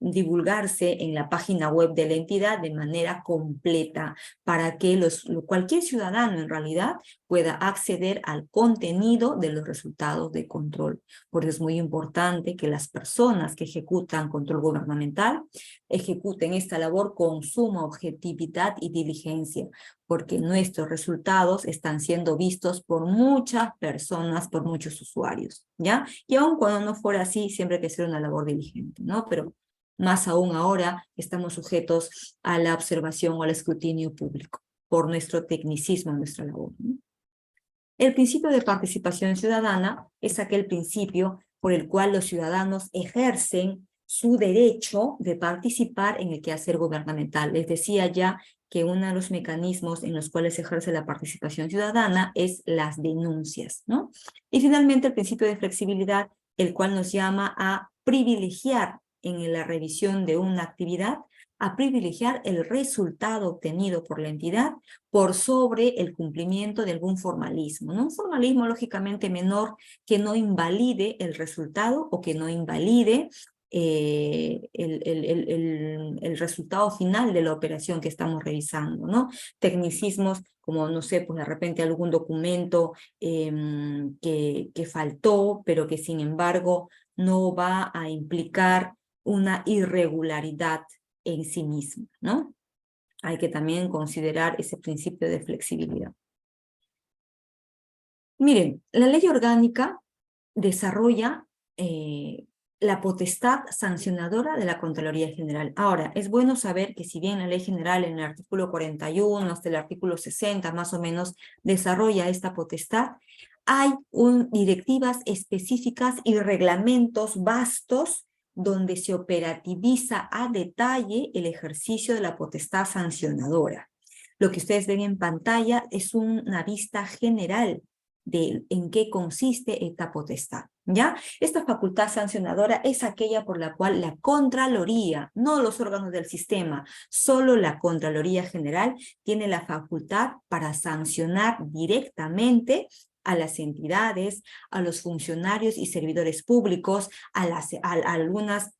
divulgarse en la página web de la entidad de manera completa para que cualquier ciudadano en realidad pueda acceder al contenido de los resultados de control. Por eso es muy importante que las personas que ejecutan control gubernamental ejecuten esta labor con suma objetividad y diligencia, porque nuestros resultados están siendo vistos por muchas personas, por muchos usuarios, ¿ya? Y aun cuando no fuera así, siempre hay que hacer una labor diligente, ¿no? Pero más aún ahora estamos sujetos a la observación o al escrutinio público por nuestro tecnicismo en nuestra labor, ¿no? El principio de participación ciudadana es aquel principio por el cual los ciudadanos ejercen su derecho de participar en el quehacer gubernamental. Les decía ya que uno de los mecanismos en los cuales se ejerce la participación ciudadana es las denuncias, ¿no? Y finalmente el principio de flexibilidad, el cual nos llama a privilegiar en la revisión de una actividad, a privilegiar el resultado obtenido por la entidad por sobre el cumplimiento de algún formalismo, ¿no? Un formalismo lógicamente menor que no invalide el resultado o que no invalide el resultado final de la operación que estamos revisando, ¿no? Tecnicismos como, no sé, pues de repente algún documento que faltó, pero que sin embargo no va a implicar una irregularidad en sí misma, ¿no? Hay que también considerar ese principio de flexibilidad. Miren, la ley orgánica desarrolla la potestad sancionadora de la Contraloría General. Ahora, es bueno saber que si bien la ley general en el artículo 41 hasta el artículo 60 más o menos desarrolla esta potestad, hay directivas específicas y reglamentos vastos donde se operativiza a detalle el ejercicio de la potestad sancionadora. Lo que ustedes ven en pantalla es una vista general de en qué consiste esta potestad, ¿ya? Esta facultad sancionadora es aquella por la cual la Contraloría, no los órganos del sistema, solo la Contraloría General tiene la facultad para sancionar directamente a las entidades, a los funcionarios y servidores públicos, a algunas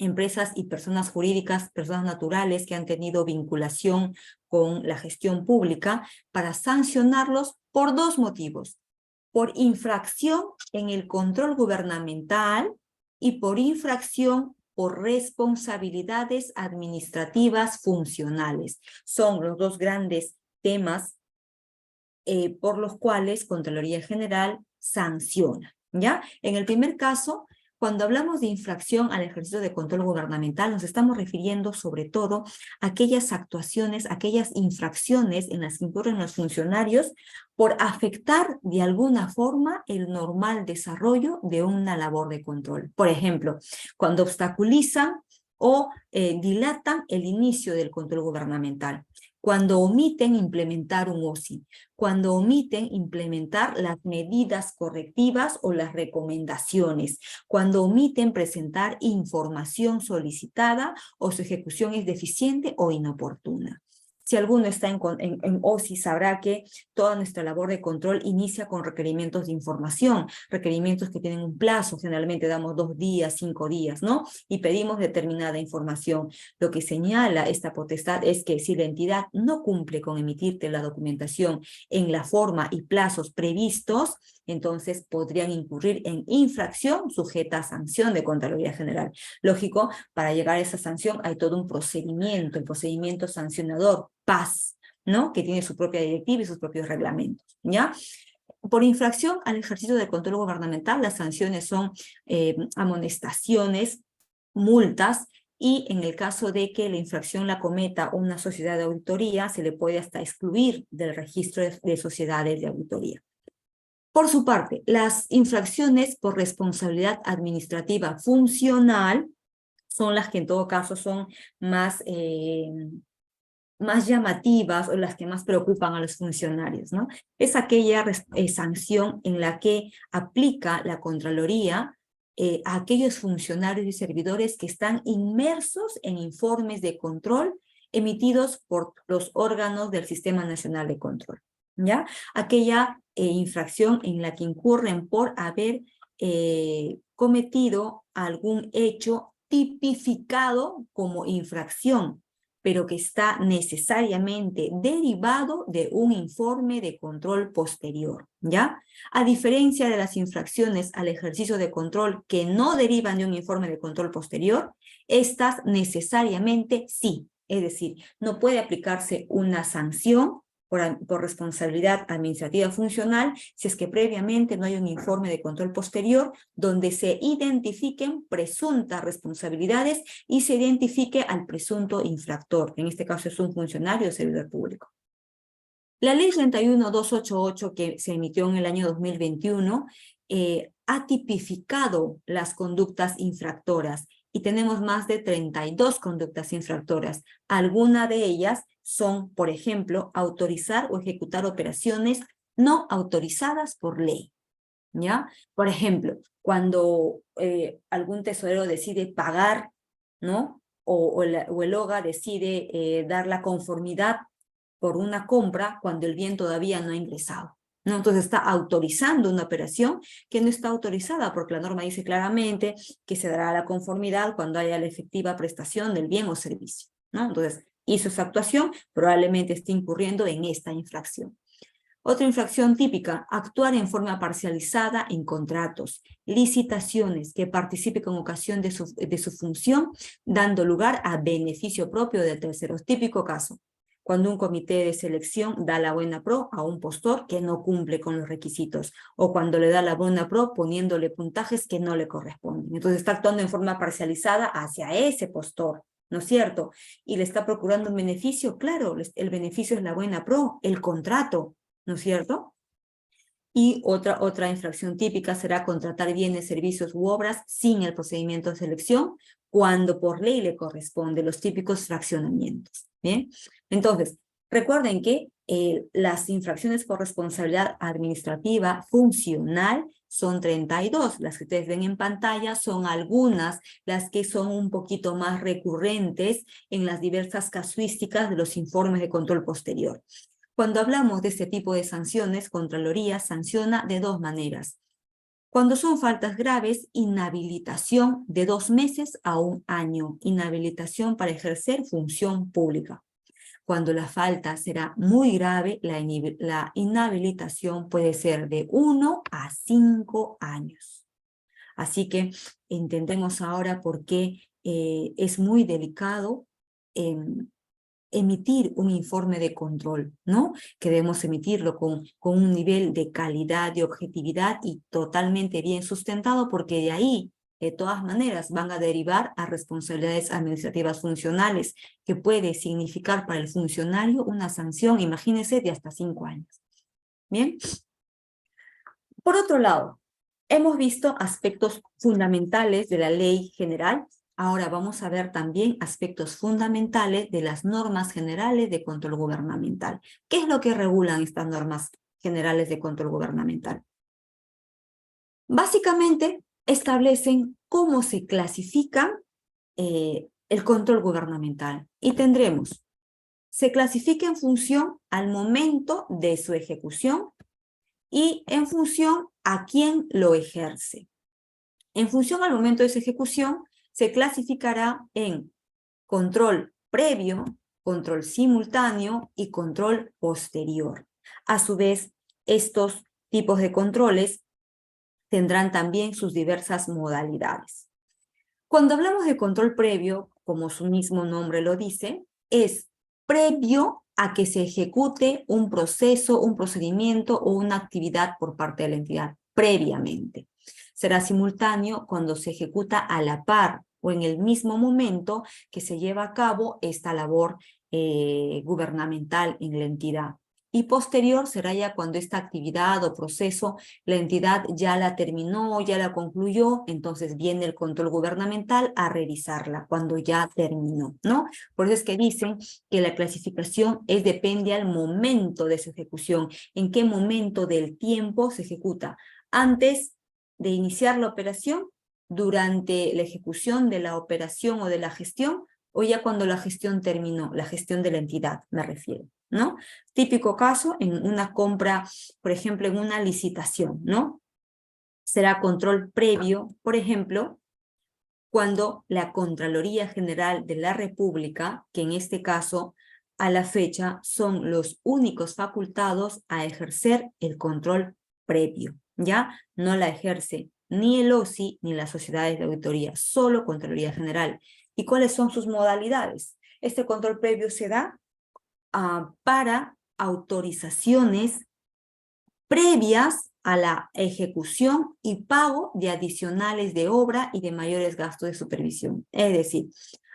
empresas y personas jurídicas, personas naturales que han tenido vinculación con la gestión pública, para sancionarlos por dos motivos: por infracción en el control gubernamental y por infracción por responsabilidades administrativas funcionales. Son los dos grandes temas por los cuales Contraloría General sanciona, ¿ya? En el primer caso, cuando hablamos de infracción al ejercicio de control gubernamental, nos estamos refiriendo sobre todo a aquellas actuaciones, aquellas infracciones en las que incurren los funcionarios por afectar de alguna forma el normal desarrollo de una labor de control. Por ejemplo, cuando obstaculizan o dilatan el inicio del control gubernamental, cuando omiten implementar un OSI, cuando omiten implementar las medidas correctivas o las recomendaciones, cuando omiten presentar información solicitada o su ejecución es deficiente o inoportuna. Si alguno está en OSI, sabrá que toda nuestra labor de control inicia con requerimientos de información, requerimientos que tienen un plazo, generalmente damos 2 días, 5 días, ¿no? Y pedimos determinada información. Lo que señala esta potestad es que si la entidad no cumple con emitirte la documentación en la forma y plazos previstos, entonces podrían incurrir en infracción sujeta a sanción de Contraloría General. Lógico, para llegar a esa sanción hay todo un procedimiento, el procedimiento sancionador, PAS, ¿no? Que tiene su propia directiva y sus propios reglamentos, ¿ya? Por infracción al ejercicio del control gubernamental, las sanciones son amonestaciones, multas, y en el caso de que la infracción la cometa una sociedad de auditoría, se le puede hasta excluir del registro de sociedades de auditoría. Por su parte, las infracciones por responsabilidad administrativa funcional son las que en todo caso son más llamativas o las que más preocupan a los funcionarios, ¿no? Es aquella sanción en la que aplica la Contraloría a aquellos funcionarios y servidores que están inmersos en informes de control emitidos por los órganos del Sistema Nacional de Control, ¿ya? Aquella infracción en la que incurren por haber cometido algún hecho tipificado como infracción, pero que está necesariamente derivado de un informe de control posterior, ¿ya? A diferencia de las infracciones al ejercicio de control que no derivan de un informe de control posterior, estas necesariamente sí, es decir, no puede aplicarse una sanción por responsabilidad administrativa funcional si es que previamente no hay un informe de control posterior donde se identifiquen presuntas responsabilidades y se identifique al presunto infractor, que en este caso es un funcionario o servidor público. La ley 31288 que se emitió en el año 2021 ha tipificado las conductas infractoras y tenemos más de 32 conductas infractoras. Algunas de ellas son, por ejemplo, autorizar o ejecutar operaciones no autorizadas por ley, ¿ya? Por ejemplo, cuando algún tesorero decide pagar, ¿no? O el OGA decide dar la conformidad por una compra cuando el bien todavía no ha ingresado, ¿no? Entonces está autorizando una operación que no está autorizada porque la norma dice claramente que se dará la conformidad cuando haya la efectiva prestación del bien o servicio, ¿no? Entonces hizo esa actuación, probablemente esté incurriendo en esta infracción. Otra infracción típica: actuar en forma parcializada en contratos, licitaciones, que participe con ocasión de su función, dando lugar a beneficio propio de terceros. Típico caso: cuando un comité de selección da la buena pro a un postor que no cumple con los requisitos, o cuando le da la buena pro poniéndole puntajes que no le corresponden. Entonces está actuando en forma parcializada hacia ese postor, ¿no es cierto? Y le está procurando un beneficio, claro, el beneficio es la buena pro, el contrato, ¿no es cierto? Y otra infracción típica será contratar bienes, servicios u obras sin el procedimiento de selección, cuando por ley le corresponde, los típicos fraccionamientos, ¿bien? Entonces, recuerden que las infracciones por responsabilidad administrativa funcional son 32, las que ustedes ven en pantalla son algunas, las que son un poquito más recurrentes en las diversas casuísticas de los informes de control posterior. Cuando hablamos de este tipo de sanciones, Contraloría sanciona de dos maneras: Cuando son faltas graves, inhabilitación de 2 meses a 1 año, inhabilitación para ejercer función pública. Cuando la falta será muy grave, la inhabilitación puede ser de 1 a 5 años. Así que entendemos ahora por qué es muy delicado emitir un informe de control, ¿no? Que debemos emitirlo con un nivel de calidad, de objetividad y totalmente bien sustentado, porque de ahí, de todas maneras, van a derivar a responsabilidades administrativas funcionales, que puede significar para el funcionario una sanción, imagínense, de hasta 5 años. Bien. Por otro lado, hemos visto aspectos fundamentales de la ley general. Ahora vamos a ver también aspectos fundamentales de las normas generales de control gubernamental. ¿Qué es lo que regulan estas normas generales de control gubernamental? Básicamente establecen cómo se clasifica el control gubernamental. Y tendremos, se clasifica en función al momento de su ejecución y en función a quién lo ejerce. En función al momento de su ejecución, se clasificará en control previo, control simultáneo y control posterior. A su vez, estos tipos de controles tendrán también sus diversas modalidades. Cuando hablamos de control previo, como su mismo nombre lo dice, es previo a que se ejecute un proceso, un procedimiento o una actividad por parte de la entidad, previamente. Será simultáneo cuando se ejecuta a la par o en el mismo momento que se lleva a cabo esta labor gubernamental en la entidad. Y posterior será ya cuando esta actividad o proceso la entidad ya la terminó, ya la concluyó, entonces viene el control gubernamental a revisarla cuando ya terminó, ¿no? Por eso es que dicen que la clasificación depende al momento de su ejecución, en qué momento del tiempo se ejecuta, antes de iniciar la operación, durante la ejecución de la operación o de la gestión, o ya cuando la gestión terminó, la gestión de la entidad, me refiero, ¿no? Típico caso en una compra, por ejemplo, en una licitación, ¿no? Será control previo, por ejemplo, cuando la Contraloría General de la República, que en este caso, a la fecha, son los únicos facultados a ejercer el control previo, ¿ya? No la ejerce ni el OSI ni las sociedades de auditoría, solo Contraloría General. ¿Y cuáles son sus modalidades? Este control previo se da para autorizaciones previas a la ejecución y pago de adicionales de obra y de mayores gastos de supervisión. Es decir,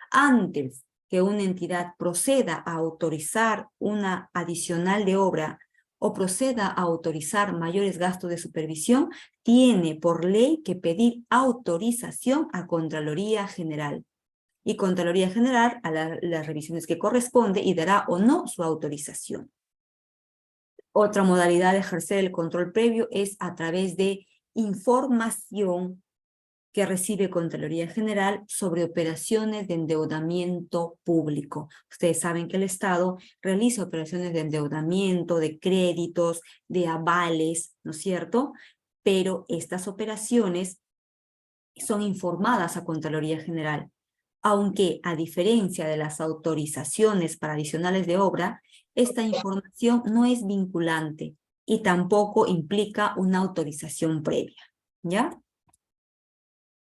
antes que una entidad proceda a autorizar una adicional de obra o proceda a autorizar mayores gastos de supervisión, tiene por ley que pedir autorización a Contraloría General. Y Contraloría General a las revisiones que corresponde y dará o no su autorización. Otra modalidad de ejercer el control previo es a través de información que recibe Contraloría General sobre operaciones de endeudamiento público. Ustedes saben que el Estado realiza operaciones de endeudamiento, de créditos, de avales, ¿no es cierto? Pero estas operaciones son informadas a Contraloría General, aunque a diferencia de las autorizaciones para adicionales de obra, esta información no es vinculante y tampoco implica una autorización previa, ¿ya?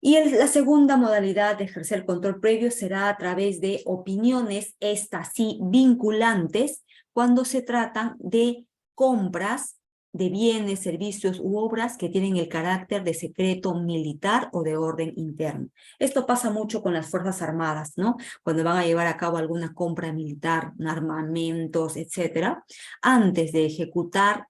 Y la segunda modalidad de ejercer el control previo será a través de opiniones, estas sí vinculantes, cuando se tratan de compras de bienes, servicios u obras que tienen el carácter de secreto militar o de orden interno. Esto pasa mucho con las Fuerzas Armadas, ¿no? Cuando van a llevar a cabo alguna compra militar, armamentos, etcétera, antes de ejecutar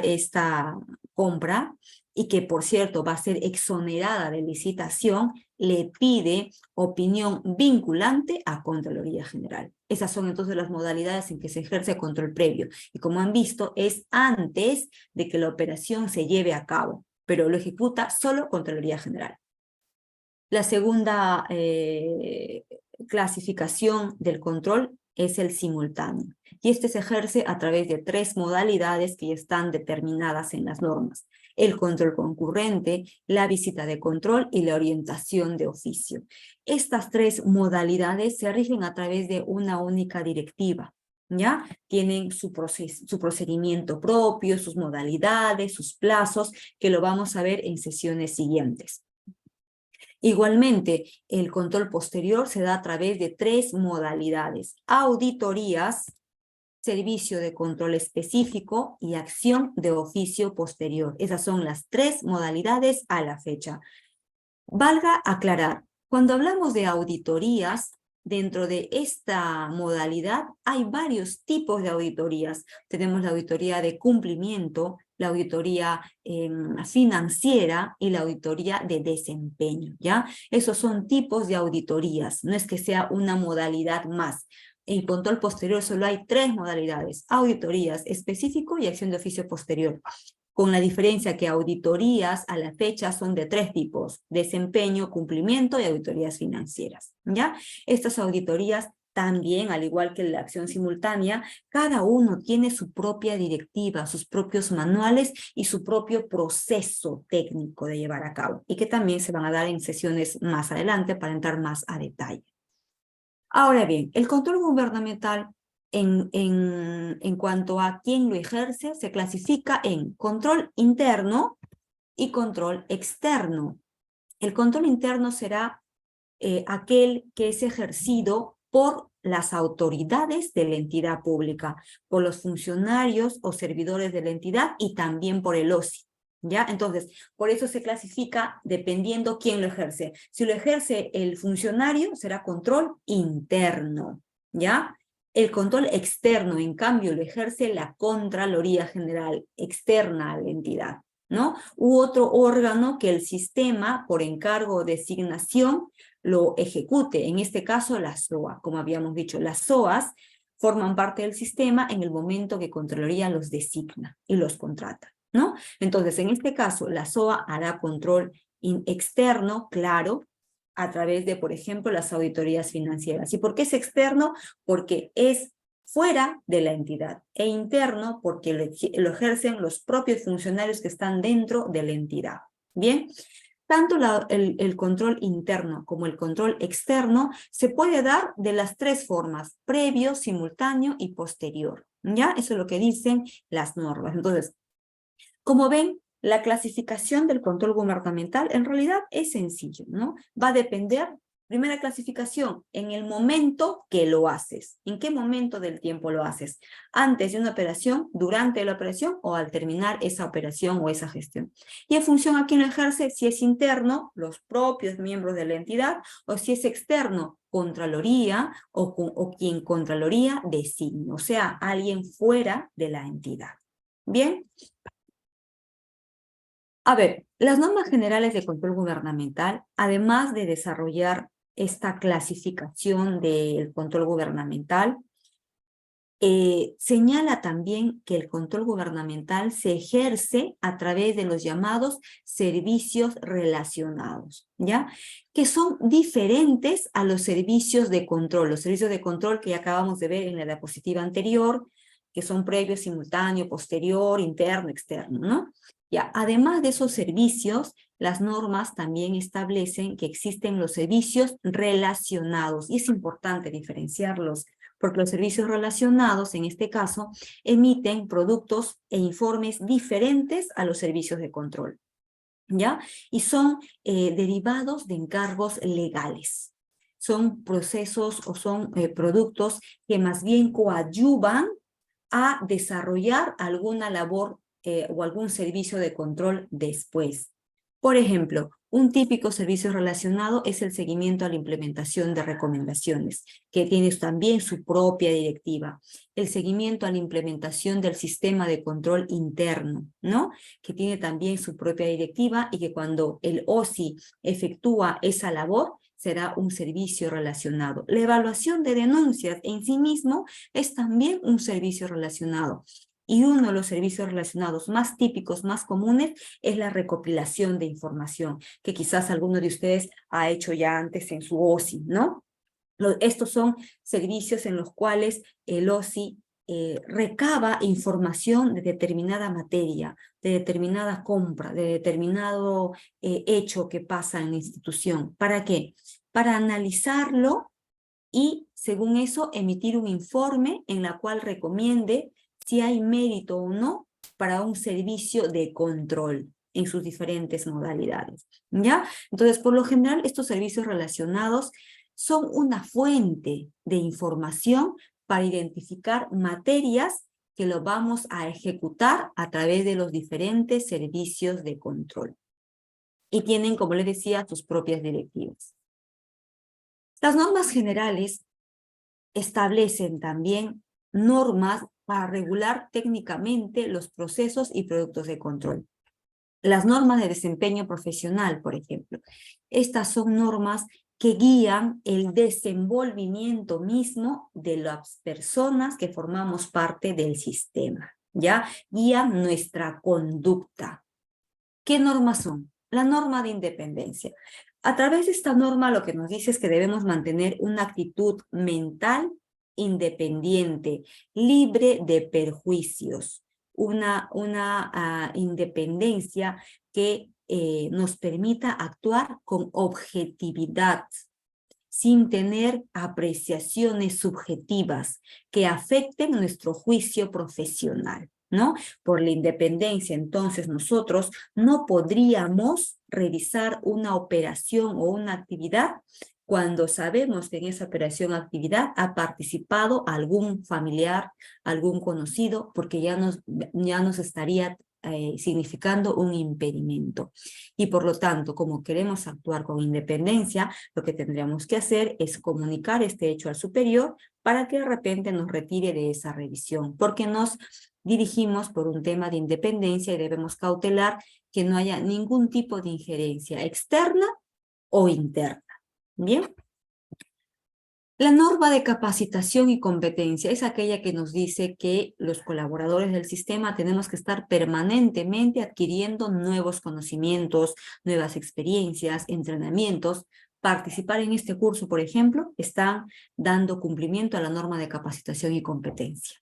esta compra, y que por cierto va a ser exonerada de licitación, le pide opinión vinculante a Contraloría General. Esas son entonces las modalidades en que se ejerce control previo. Y como han visto, es antes de que la operación se lleve a cabo, pero lo ejecuta solo Contraloría General. La segunda clasificación del control es el simultáneo. Y este se ejerce a través de 3 modalidades que ya están determinadas en las normas. el control concurrente, la visita de control y la orientación de oficio. Estas tres modalidades se rigen a través de una única directiva, ¿ya? Tienen su procedimiento propio, sus modalidades, sus plazos, que lo vamos a ver en sesiones siguientes. Igualmente, el control posterior se da a través de tres modalidades: auditorías, servicio de control específico y acción de oficio posterior. Esas son las tres modalidades a la fecha. Valga aclarar, cuando hablamos de auditorías, dentro de esta modalidad hay varios tipos de auditorías. Tenemos la auditoría de cumplimiento, la auditoría financiera y la auditoría de desempeño, ¿ya? Esos son tipos de auditorías, no es que sea una modalidad más. En control posterior solo hay tres modalidades: auditorías, específico y acción de oficio posterior, con la diferencia que auditorías a la fecha son de tres tipos: desempeño, cumplimiento y auditorías financieras, ¿ya? Estas auditorías también, al igual que la acción simultánea, cada uno tiene su propia directiva, sus propios manuales y su propio proceso técnico de llevar a cabo, y que también se van a dar en sesiones más adelante para entrar más a detalle. Ahora bien, el control gubernamental en cuanto a quién lo ejerce, se clasifica en control interno y control externo. El control interno será aquel que es ejercido por las autoridades de la entidad pública, por los funcionarios o servidores de la entidad y también por el OSI. ¿Ya? Entonces, por eso se clasifica dependiendo quién lo ejerce. Si lo ejerce el funcionario, será control interno, ¿ya? El control externo, en cambio, lo ejerce la Contraloría General, externa a la entidad, ¿no? U otro órgano que el sistema, por encargo o designación, lo ejecute. En este caso, la SOA. Como habíamos dicho, las SOAs forman parte del sistema en el momento que Contraloría los designa y los contrata, ¿no? Entonces, en este caso, la SOA hará control externo, claro, a través de, por ejemplo, las auditorías financieras. ¿Y por qué es externo? Porque es fuera de la entidad, e interno porque lo ejercen los propios funcionarios que están dentro de la entidad. Bien, tanto el control interno como el control externo se puede dar de las tres formas: previo, simultáneo y posterior, ¿ya? Eso es lo que dicen las normas. Entonces, como ven, la clasificación del control gubernamental en realidad es sencillo, ¿no? Va a depender, primera clasificación, en el momento que lo haces. ¿En qué momento del tiempo lo haces? ¿Antes de una operación, durante la operación o al terminar esa operación o esa gestión? Y en función a quién lo ejerce, si es interno, los propios miembros de la entidad, o si es externo, Contraloría o quien Contraloría designe, o sea, alguien fuera de la entidad. Bien. A ver, las normas generales de control gubernamental, además de desarrollar esta clasificación del control gubernamental, señala también que el control gubernamental se ejerce a través de los llamados servicios relacionados, ¿ya? Que son diferentes a los servicios de control. Los servicios de control que ya acabamos de ver en la diapositiva anterior, que son previo, simultáneo, posterior, interno, externo, ¿no? Ya, además de esos servicios, las normas también establecen que existen los servicios relacionados, y es importante diferenciarlos, porque los servicios relacionados, en este caso, emiten productos e informes diferentes a los servicios de control, ¿ya? Y son derivados de encargos legales. Son procesos o son productos que más bien coadyuvan a desarrollar alguna labor o algún servicio de control después. Por ejemplo, un típico servicio relacionado es el seguimiento a la implementación de recomendaciones, que tiene también su propia directiva. El seguimiento a la implementación del sistema de control interno, ¿no? Que tiene también su propia directiva y que cuando el OSI efectúa esa labor, será un servicio relacionado. La evaluación de denuncias en sí mismo es también un servicio relacionado. Y uno de los servicios relacionados más típicos, más comunes, es la recopilación de información, que quizás alguno de ustedes ha hecho ya antes en su OSI, ¿no? Estos son servicios en los cuales el OSI recaba información de determinada materia, de determinada compra, de determinado hecho que pasa en la institución. ¿Para qué? Para analizarlo y, según eso, emitir un informe en la cual recomiende si hay mérito o no para un servicio de control en sus diferentes modalidades, ¿ya? Entonces, por lo general, estos servicios relacionados son una fuente de información para identificar materias que lo vamos a ejecutar a través de los diferentes servicios de control. Y tienen, como les decía, sus propias directivas. Las normas generales establecen también normas para regular técnicamente los procesos y productos de control. Las normas de desempeño profesional, por ejemplo. Estas son normas que guían el desenvolvimiento mismo de las personas que formamos parte del sistema, ¿ya? Guían nuestra conducta. ¿Qué normas son? La norma de independencia. A través de esta norma lo que nos dice es que debemos mantener una actitud mental independiente, libre de perjuicios, una independencia que nos permita actuar con objetividad, sin tener apreciaciones subjetivas que afecten nuestro juicio profesional, ¿no? Por la independencia, entonces, nosotros no podríamos realizar una operación o una actividad cuando sabemos que en esa operación o actividad ha participado algún familiar, algún conocido, porque ya nos estaría significando un impedimento. Y por lo tanto, como queremos actuar con independencia, lo que tendríamos que hacer es comunicar este hecho al superior para que de repente nos retire de esa revisión, porque nos dirigimos por un tema de independencia y debemos cautelar que no haya ningún tipo de injerencia externa o interna. ¿Bien? La norma de capacitación y competencia es aquella que nos dice que los colaboradores del sistema tenemos que estar permanentemente adquiriendo nuevos conocimientos, nuevas experiencias, entrenamientos. Participar en este curso, por ejemplo, están dando cumplimiento a la norma de capacitación y competencia.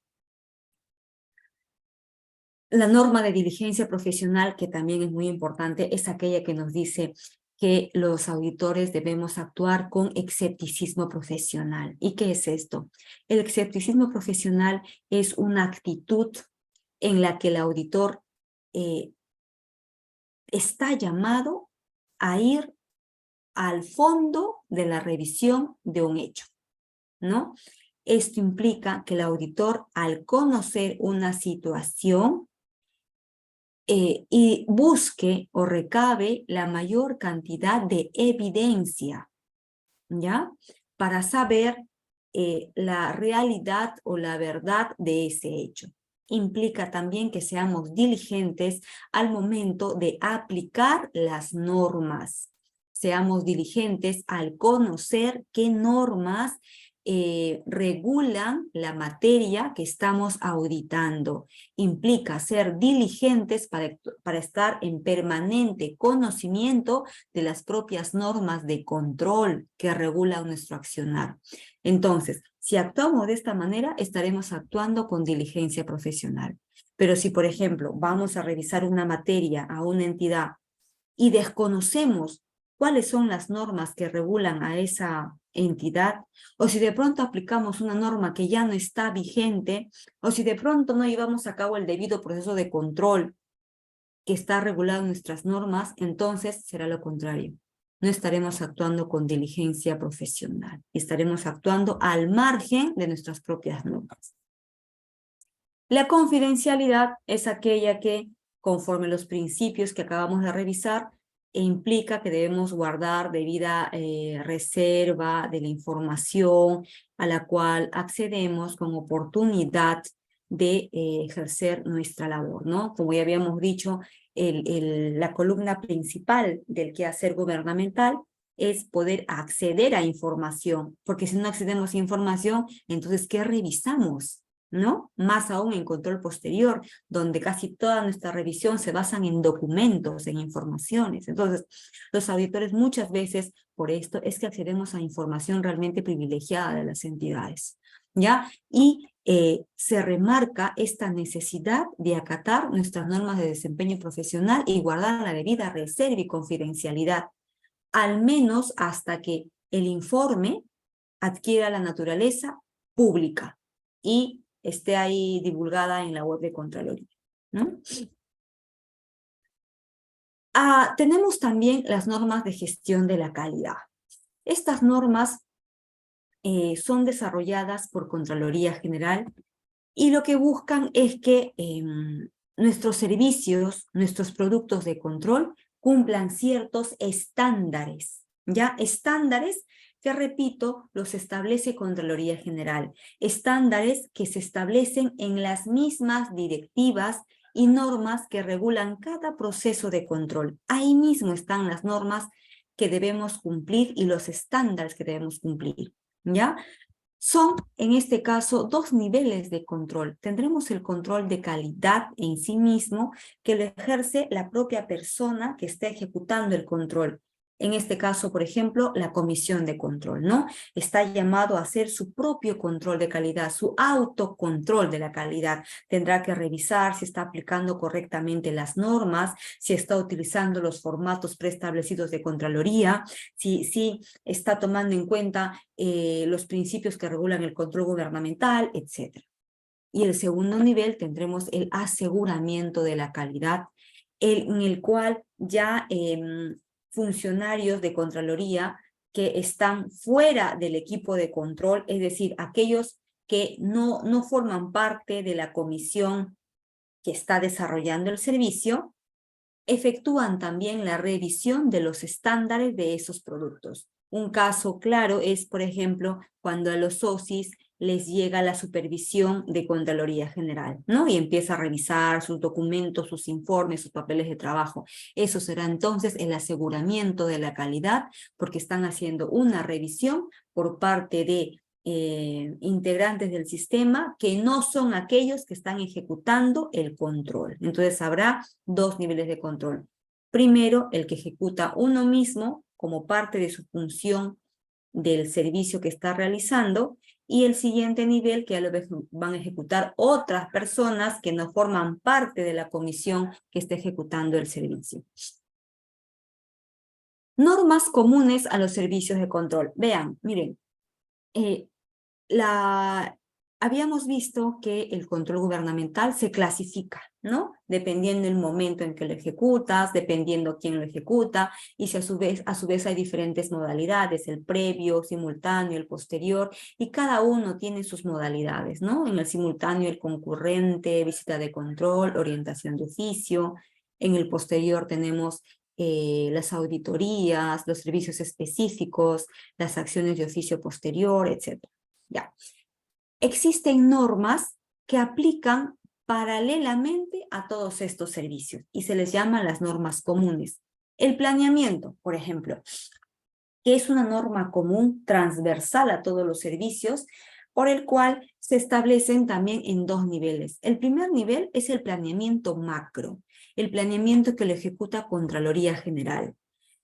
La norma de diligencia profesional, que también es muy importante, es aquella que nos dice que los auditores debemos actuar con escepticismo profesional. ¿Y qué es esto? El escepticismo profesional es una actitud en la que el auditor está llamado a ir al fondo de la revisión de un hecho, ¿no? Esto implica que el auditor, al conocer una situación, y busque o recabe la mayor cantidad de evidencia, ¿ya? Para saber la realidad o la verdad de ese hecho. Implica también que seamos diligentes al momento de aplicar las normas. Seamos diligentes al conocer qué normas regulan la materia que estamos auditando. Implica ser diligentes para estar en permanente conocimiento de las propias normas de control que regulan nuestro accionar. Entonces, si actuamos de esta manera, estaremos actuando con diligencia profesional. Pero si, por ejemplo, vamos a revisar una materia a una entidad y desconocemos cuáles son las normas que regulan a esa entidad, o si de pronto aplicamos una norma que ya no está vigente, o si de pronto no llevamos a cabo el debido proceso de control que está regulado en nuestras normas, entonces será lo contrario. No estaremos actuando con diligencia profesional, estaremos actuando al margen de nuestras propias normas. La confidencialidad es aquella que, conforme los principios que acabamos de revisar, implica que debemos guardar debida reserva de la información a la cual accedemos con oportunidad de ejercer nuestra labor, ¿no? Como ya habíamos dicho, la columna principal del quehacer gubernamental es poder acceder a información, porque si no accedemos a información, entonces, ¿qué revisamos? ¿No? Más aún en control posterior, donde casi toda nuestra revisión se basan en documentos, en informaciones. Entonces, los auditores muchas veces, por esto, es que accedemos a información realmente privilegiada de las entidades, ¿ya? Y se remarca esta necesidad de acatar nuestras normas de desempeño profesional y guardar la debida reserva y confidencialidad, al menos hasta que el informe adquiera la naturaleza pública y esté ahí divulgada en la web de Contraloría, ¿no? Tenemos también las normas de gestión de la calidad. Estas normas son desarrolladas por Contraloría General y lo que buscan es que nuestros servicios, nuestros productos de control cumplan ciertos estándares, ¿ya? Estándares que, repito, los establece Contraloría General. Estándares que se establecen en las mismas directivas y normas que regulan cada proceso de control. Ahí mismo están las normas que debemos cumplir y los estándares que debemos cumplir, ¿ya? Son, en este caso, dos niveles de control. Tendremos el control de calidad en sí mismo, que lo ejerce la propia persona que está ejecutando el control. En este caso, por ejemplo, la comisión de control, ¿no? Está llamado a hacer su propio control de calidad, su autocontrol de la calidad. Tendrá que revisar si está aplicando correctamente las normas, si está utilizando los formatos preestablecidos de Contraloría, si está tomando en cuenta los principios que regulan el control gubernamental, etc. Y el segundo nivel tendremos el aseguramiento de la calidad, en el cual ya funcionarios de Contraloría que están fuera del equipo de control, es decir, aquellos que no forman parte de la comisión que está desarrollando el servicio, efectúan también la revisión de los estándares de esos productos. Un caso claro es, por ejemplo, cuando a los OSIs les llega la supervisión de Contraloría General, ¿no? Y empieza a revisar sus documentos, sus informes, sus papeles de trabajo. Eso será entonces el aseguramiento de la calidad, porque están haciendo una revisión por parte de integrantes del sistema que no son aquellos que están ejecutando el control. Entonces habrá dos niveles de control. Primero, el que ejecuta uno mismo como parte de su función del servicio que está realizando, y el siguiente nivel que ya lo van a ejecutar otras personas que no forman parte de la comisión que está ejecutando el servicio. Normas comunes a los servicios de control. Vean, miren, habíamos visto que el control gubernamental se clasifica, ¿no? Dependiendo del momento en que lo ejecutas, dependiendo quién lo ejecuta, y si a su vez hay diferentes modalidades, el previo, simultáneo, el posterior, y cada uno tiene sus modalidades, ¿no? En el simultáneo, el concurrente, visita de control, orientación de oficio. En el posterior tenemos las auditorías, los servicios específicos, las acciones de oficio posterior, etc. Ya. Existen normas que aplican paralelamente a todos estos servicios y se les llama las normas comunes. El planeamiento, por ejemplo, que es una norma común transversal a todos los servicios, por el cual se establecen también en dos niveles. El primer nivel es el planeamiento macro, el planeamiento que lo ejecuta Contraloría General,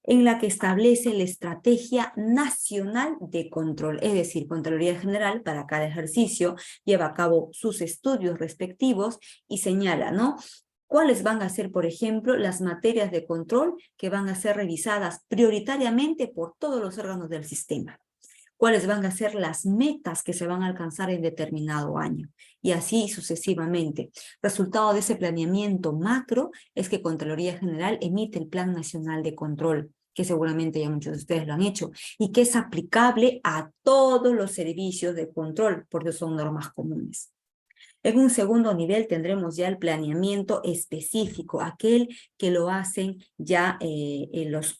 en la que establece la estrategia nacional de control, es decir, Contraloría General para cada ejercicio lleva a cabo sus estudios respectivos y señala, ¿no?, cuáles van a ser, por ejemplo, las materias de control que van a ser revisadas prioritariamente por todos los órganos del sistema. Cuáles van a ser las metas que se van a alcanzar en determinado año, y así sucesivamente. Resultado de ese planeamiento macro es que Contraloría General emite el Plan Nacional de Control, que seguramente ya muchos de ustedes lo han hecho, y que es aplicable a todos los servicios de control, porque son normas comunes. En un segundo nivel tendremos ya el planeamiento específico, aquel que lo hacen ya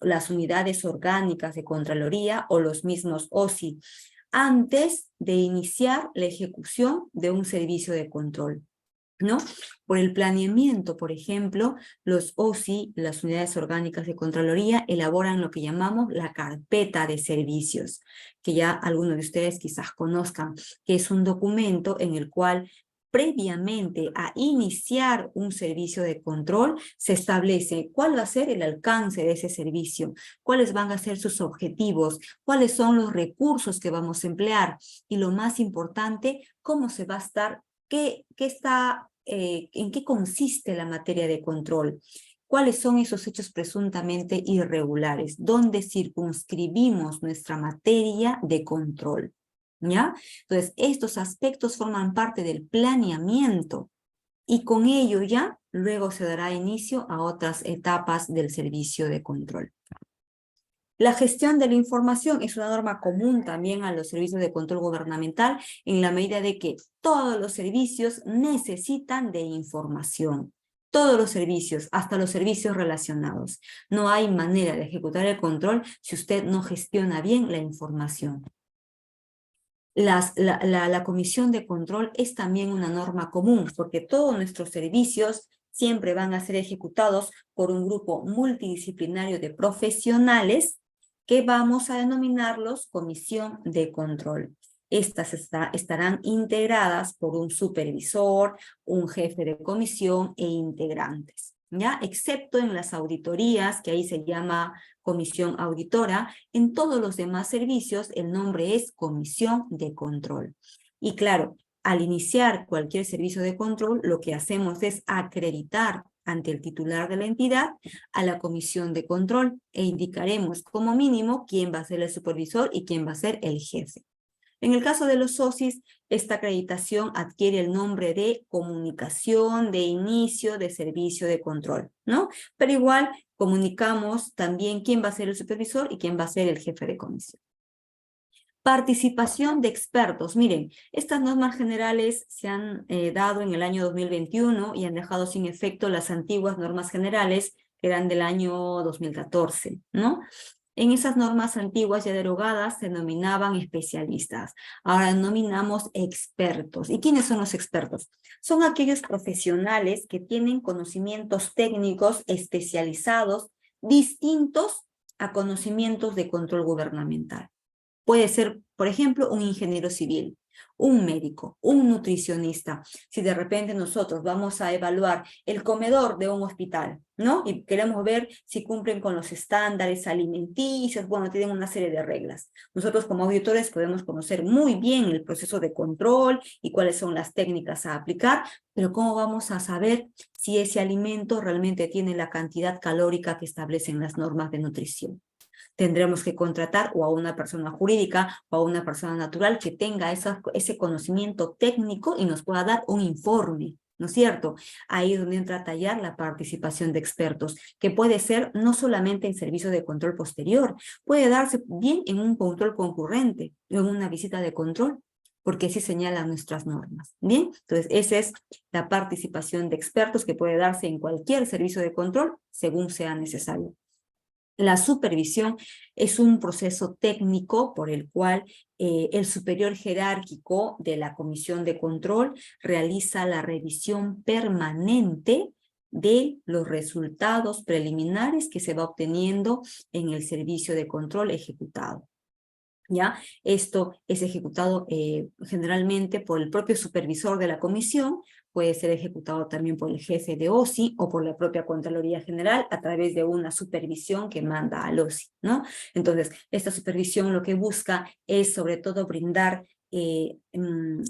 las unidades orgánicas de Contraloría o los mismos OSI, antes de iniciar la ejecución de un servicio de control, ¿no? Por el planeamiento, por ejemplo, los OSI, las unidades orgánicas de Contraloría, elaboran lo que llamamos la carpeta de servicios, que ya algunos de ustedes quizás conozcan, que es un documento en el cual previamente a iniciar un servicio de control, se establece cuál va a ser el alcance de ese servicio, cuáles van a ser sus objetivos, cuáles son los recursos que vamos a emplear y lo más importante, cómo se va a estar, en qué consiste la materia de control. ¿Cuáles son esos hechos presuntamente irregulares? ¿Dónde circunscribimos nuestra materia de control? ¿Ya? Entonces, estos aspectos forman parte del planeamiento y con ello ya luego se dará inicio a otras etapas del servicio de control. La gestión de la información es una norma común también a los servicios de control gubernamental en la medida de que todos los servicios necesitan de información. Todos los servicios, hasta los servicios relacionados. No hay manera de ejecutar el control si usted no gestiona bien la información. La comisión de control es también una norma común porque todos nuestros servicios siempre van a ser ejecutados por un grupo multidisciplinario de profesionales que vamos a denominarlos comisión de control. Estas estarán integradas por un supervisor, un jefe de comisión e integrantes, ¿ya? Excepto en las auditorías, que ahí se llama comisión auditora, en todos los demás servicios el nombre es comisión de control. Y claro, al iniciar cualquier servicio de control, lo que hacemos es acreditar ante el titular de la entidad a la comisión de control e indicaremos como mínimo quién va a ser el supervisor y quién va a ser el jefe. En el caso de los SOSIs, esta acreditación adquiere el nombre de comunicación de inicio de servicio de control, ¿no? Pero igual comunicamos también quién va a ser el supervisor y quién va a ser el jefe de comisión. Participación de expertos. Miren, estas normas generales se han dado en el año 2021 y han dejado sin efecto las antiguas normas generales que eran del año 2014, ¿no? En esas normas antiguas ya derogadas se denominaban especialistas. Ahora denominamos expertos. ¿Y quiénes son los expertos? Son aquellos profesionales que tienen conocimientos técnicos especializados distintos a conocimientos de control gubernamental. Puede ser, por ejemplo, un ingeniero civil, un médico, un nutricionista. Si de repente nosotros vamos a evaluar el comedor de un hospital, ¿no? Y queremos ver si cumplen con los estándares alimenticios, bueno, tienen una serie de reglas. Nosotros como auditores podemos conocer muy bien el proceso de control y cuáles son las técnicas a aplicar, pero ¿cómo vamos a saber si ese alimento realmente tiene la cantidad calórica que establecen las normas de nutrición? Tendremos que contratar o a una persona jurídica o a una persona natural que tenga ese conocimiento técnico y nos pueda dar un informe, ¿no es cierto? Ahí es donde entra a tallar la participación de expertos, que puede ser no solamente en servicio de control posterior, puede darse bien en un control concurrente o en una visita de control, porque así señalan nuestras normas. Bien, entonces esa es la participación de expertos que puede darse en cualquier servicio de control según sea necesario. La supervisión es un proceso técnico por el cual el superior jerárquico de la comisión de control realiza la revisión permanente de los resultados preliminares que se va obteniendo en el servicio de control ejecutado. ¿Ya? Esto es ejecutado generalmente por el propio supervisor de la comisión, puede ser ejecutado también por el jefe de OSI o por la propia Contraloría General a través de una supervisión que manda al OSI, ¿no? Entonces, esta supervisión lo que busca es sobre todo brindar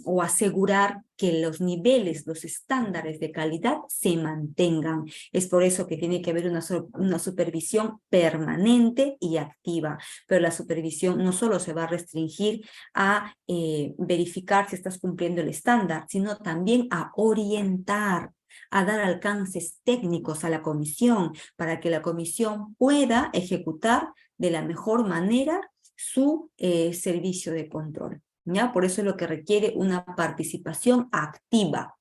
o asegurar que los niveles, los estándares de calidad se mantengan. Es por eso que tiene que haber una supervisión permanente y activa, pero la supervisión no solo se va a restringir a verificar si estás cumpliendo el estándar, sino también a orientar, a dar alcances técnicos a la comisión para que la comisión pueda ejecutar de la mejor manera su servicio de control. ¿Ya? Por eso es lo que requiere una participación activa.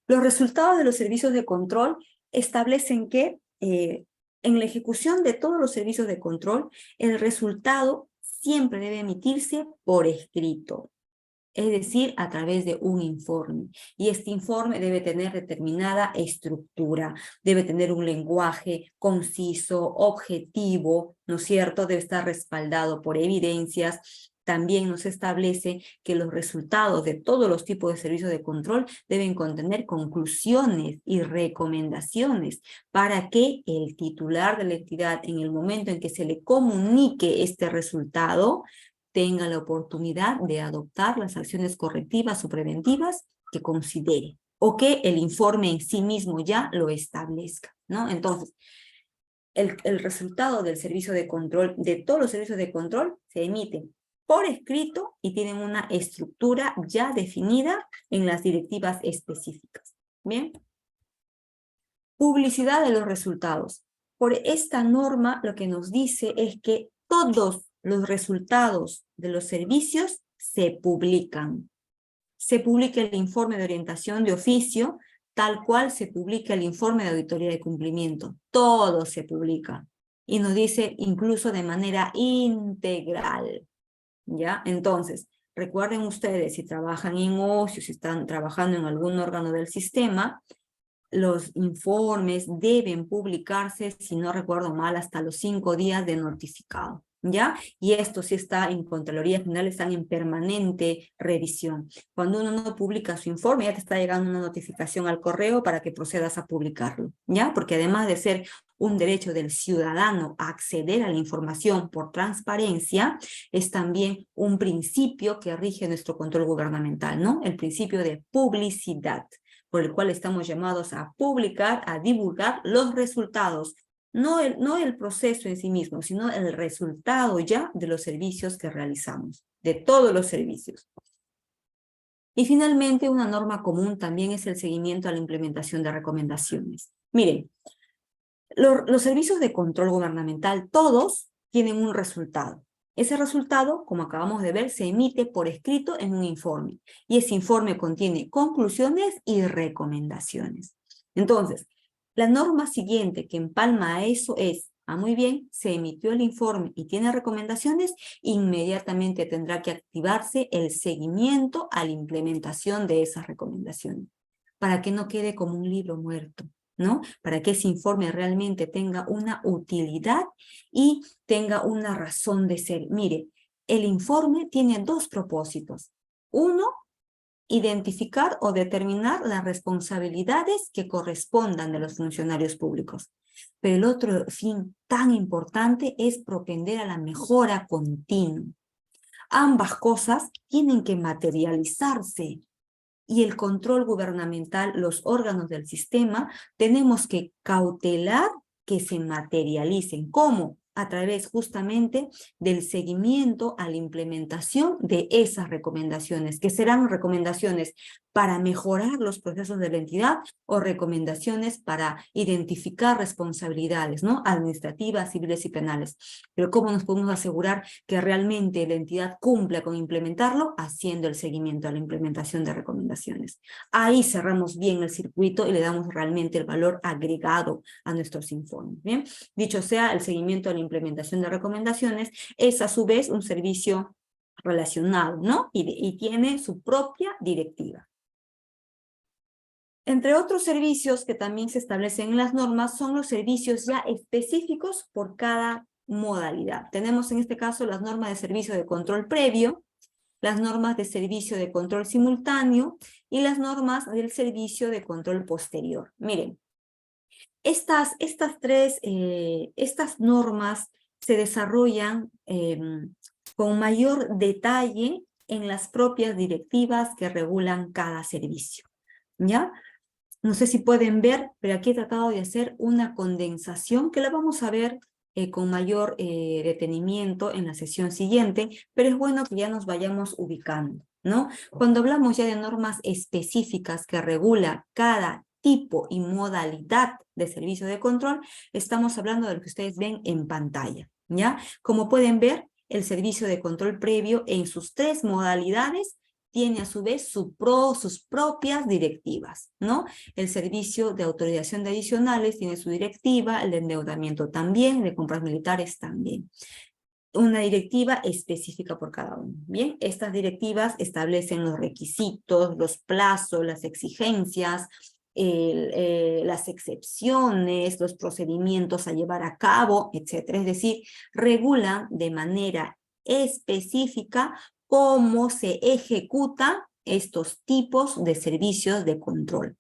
Los resultados de los servicios de control establecen que en la ejecución de todos los servicios de control, el resultado siempre debe emitirse por escrito, es decir, a través de un informe. Y este informe debe tener determinada estructura, debe tener un lenguaje conciso, objetivo, ¿no es cierto? Debe estar respaldado por evidencias, también nos establece que los resultados de todos los tipos de servicios de control deben contener conclusiones y recomendaciones para que el titular de la entidad, en el momento en que se le comunique este resultado, tenga la oportunidad de adoptar las acciones correctivas o preventivas que considere, o que el informe en sí mismo ya lo establezca, ¿no? Entonces, el resultado del servicio de control, de todos los servicios de control, se emiten por escrito y tienen una estructura ya definida en las directivas específicas. Bien. Publicidad de los resultados. Por esta norma, lo que nos dice es que todos los resultados de los servicios se publican. Se publica el informe de orientación de oficio, tal cual se publica el informe de auditoría de cumplimiento. Todo se publica. Y nos dice incluso de manera integral. ¿Ya? Entonces, recuerden ustedes, si trabajan en ocio, si están trabajando en algún órgano del sistema, los informes deben publicarse, si no recuerdo mal, hasta los 5 días de notificado, ¿ya? Y esto sí está en Contraloría General, están en permanente revisión. Cuando uno no publica su informe, ya te está llegando una notificación al correo para que procedas a publicarlo, ¿ya? Porque además de ser un derecho del ciudadano a acceder a la información por transparencia, es también un principio que rige nuestro control gubernamental, ¿no? El principio de publicidad, por el cual estamos llamados a publicar, a divulgar los resultados, no el proceso en sí mismo, sino el resultado ya de los servicios que realizamos, de todos los servicios. Y finalmente, una norma común también es el seguimiento a la implementación de recomendaciones. Miren, los servicios de control gubernamental, todos tienen un resultado. Ese resultado, como acabamos de ver, se emite por escrito en un informe. Y ese informe contiene conclusiones y recomendaciones. Entonces, la norma siguiente que empalma a eso es, muy bien, se emitió el informe y tiene recomendaciones, inmediatamente tendrá que activarse el seguimiento a la implementación de esas recomendaciones, para que no quede como un libro muerto, ¿no? Para que ese informe realmente tenga una utilidad y tenga una razón de ser. Mire, el informe tiene dos propósitos. Uno, identificar o determinar las responsabilidades que correspondan de los funcionarios públicos. Pero el otro fin tan importante es propender a la mejora continua. Ambas cosas tienen que materializarse. Y el control gubernamental, los órganos del sistema, tenemos que cautelar que se materialicen. ¿Cómo? A través justamente del seguimiento a la implementación de esas recomendaciones, que serán recomendaciones para mejorar los procesos de la entidad o recomendaciones para identificar responsabilidades, ¿no? Administrativas, civiles y penales. Pero ¿cómo nos podemos asegurar que realmente la entidad cumpla con implementarlo? Haciendo el seguimiento a la implementación de recomendaciones. Ahí cerramos bien el circuito y le damos realmente el valor agregado a nuestros informes. Bien, dicho sea, el seguimiento a la implementación de recomendaciones es a su vez un servicio relacionado, ¿no? Y tiene su propia directiva. Entre otros servicios que también se establecen en las normas son los servicios ya específicos por cada modalidad. Tenemos en este caso las normas de servicio de control previo, las normas de servicio de control simultáneo y las normas del servicio de control posterior. Miren, estas normas se desarrollan con mayor detalle en las propias directivas que regulan cada servicio, ¿ya? No sé si pueden ver, pero aquí he tratado de hacer una condensación que la vamos a ver con mayor detenimiento en la sesión siguiente, pero es bueno que ya nos vayamos ubicando, ¿no? Cuando hablamos ya de normas específicas que regula cada tipo y modalidad de servicio de control, estamos hablando de lo que ustedes ven en pantalla, ¿ya? Como pueden ver, el servicio de control previo en sus 3 modalidades tiene a su vez sus propias directivas, ¿no? El servicio de autorización de adicionales tiene su directiva, el de endeudamiento también, el de compras militares también. Una directiva específica por cada uno. Bien, estas directivas establecen los requisitos, los plazos, las exigencias, las excepciones, los procedimientos a llevar a cabo, etc. Es decir, regulan de manera especifica cómo se ejecutan estos tipos de servicios de control.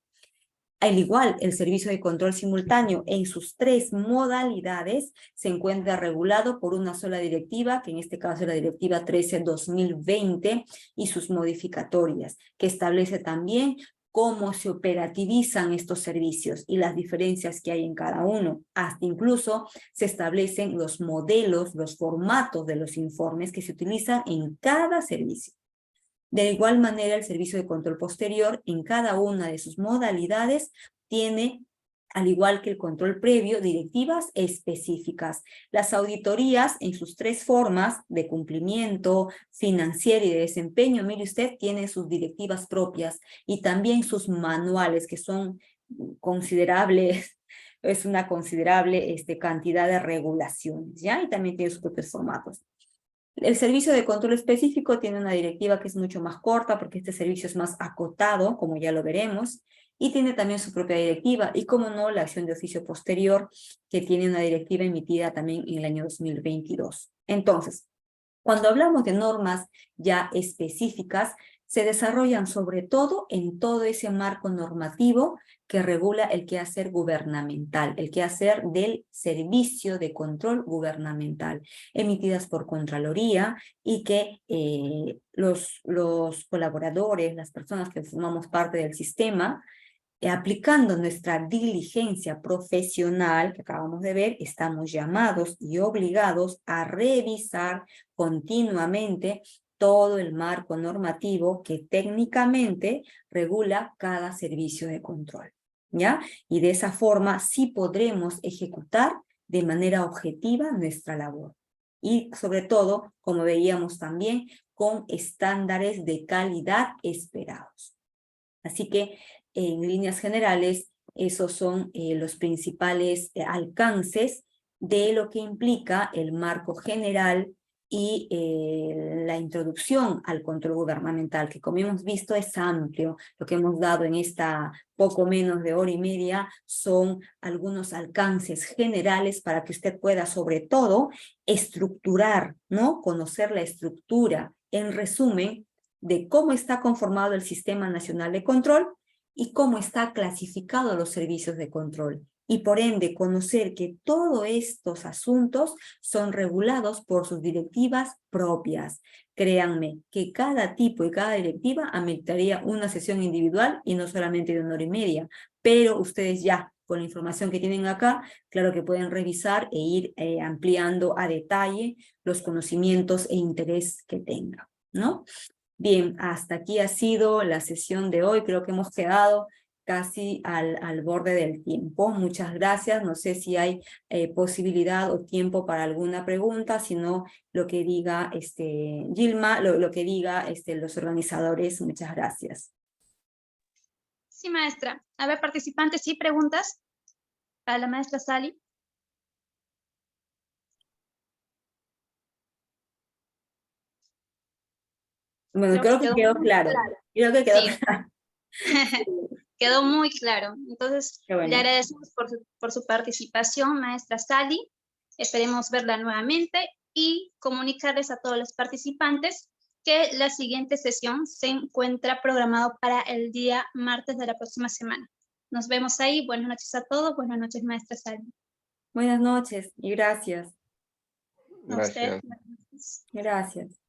Al igual, el servicio de control simultáneo en sus 3 modalidades se encuentra regulado por una sola directiva, que en este caso es la Directiva 13/2020 y sus modificatorias, que establece también cómo se operativizan estos servicios y las diferencias que hay en cada uno. Hasta incluso se establecen los modelos, los formatos de los informes que se utilizan en cada servicio. De igual manera, el servicio de control posterior en cada una de sus modalidades tiene, al igual que el control previo, directivas específicas. Las auditorías en sus 3 formas de cumplimiento, financiero y de desempeño, mire usted, tienen sus directivas propias y también sus manuales, que son considerables, es una considerable cantidad de regulaciones, ¿ya? Y también tiene sus propios formatos. El servicio de control específico tiene una directiva que es mucho más corta porque este servicio es más acotado, como ya lo veremos, y tiene también su propia directiva, y como no, la acción de oficio posterior, que tiene una directiva emitida también en el año 2022. Entonces, cuando hablamos de normas ya específicas, se desarrollan sobre todo en todo ese marco normativo que regula el quehacer gubernamental, el quehacer del servicio de control gubernamental, emitidas por Contraloría y que los colaboradores, las personas que formamos parte del sistema, aplicando nuestra diligencia profesional, que acabamos de ver, estamos llamados y obligados a revisar continuamente todo el marco normativo que técnicamente regula cada servicio de control, ¿ya? Y de esa forma sí podremos ejecutar de manera objetiva nuestra labor. Y sobre todo, como veíamos también, con estándares de calidad esperados. Así que, en líneas generales, esos son los principales alcances de lo que implica el marco general y la introducción al control gubernamental, que como hemos visto es amplio. Lo que hemos dado en esta poco menos de hora y media son algunos alcances generales para que usted pueda, sobre todo, estructurar, ¿no? Conocer la estructura, en resumen, de cómo está conformado el Sistema Nacional de Control y cómo está clasificado los servicios de control. Y por ende, conocer que todos estos asuntos son regulados por sus directivas propias. Créanme que cada tipo y cada directiva ameritaría una sesión individual y no solamente de 1 hora y media, pero ustedes ya, con la información que tienen acá, claro que pueden revisar e ir ampliando a detalle los conocimientos e interés que tengan, ¿no? Bien, hasta aquí ha sido la sesión de hoy. Creo que hemos quedado casi al borde del tiempo. Muchas gracias. No sé si hay posibilidad o tiempo para alguna pregunta, sino lo que diga Gilma, lo que diga los organizadores. Muchas gracias. Sí, maestra. A ver, participantes, ¿sí preguntas para la maestra Sally? Bueno, creo que quedó claro. Creo que quedó claro. Quedó muy claro. Entonces, bueno. Le agradecemos por su participación, maestra Sally. Esperemos verla nuevamente y comunicarles a todos los participantes que la siguiente sesión se encuentra programado para el día martes de la próxima semana. Nos vemos ahí. Buenas noches a todos. Buenas noches, maestra Sally. Buenas noches y gracias. A usted. Gracias. Gracias.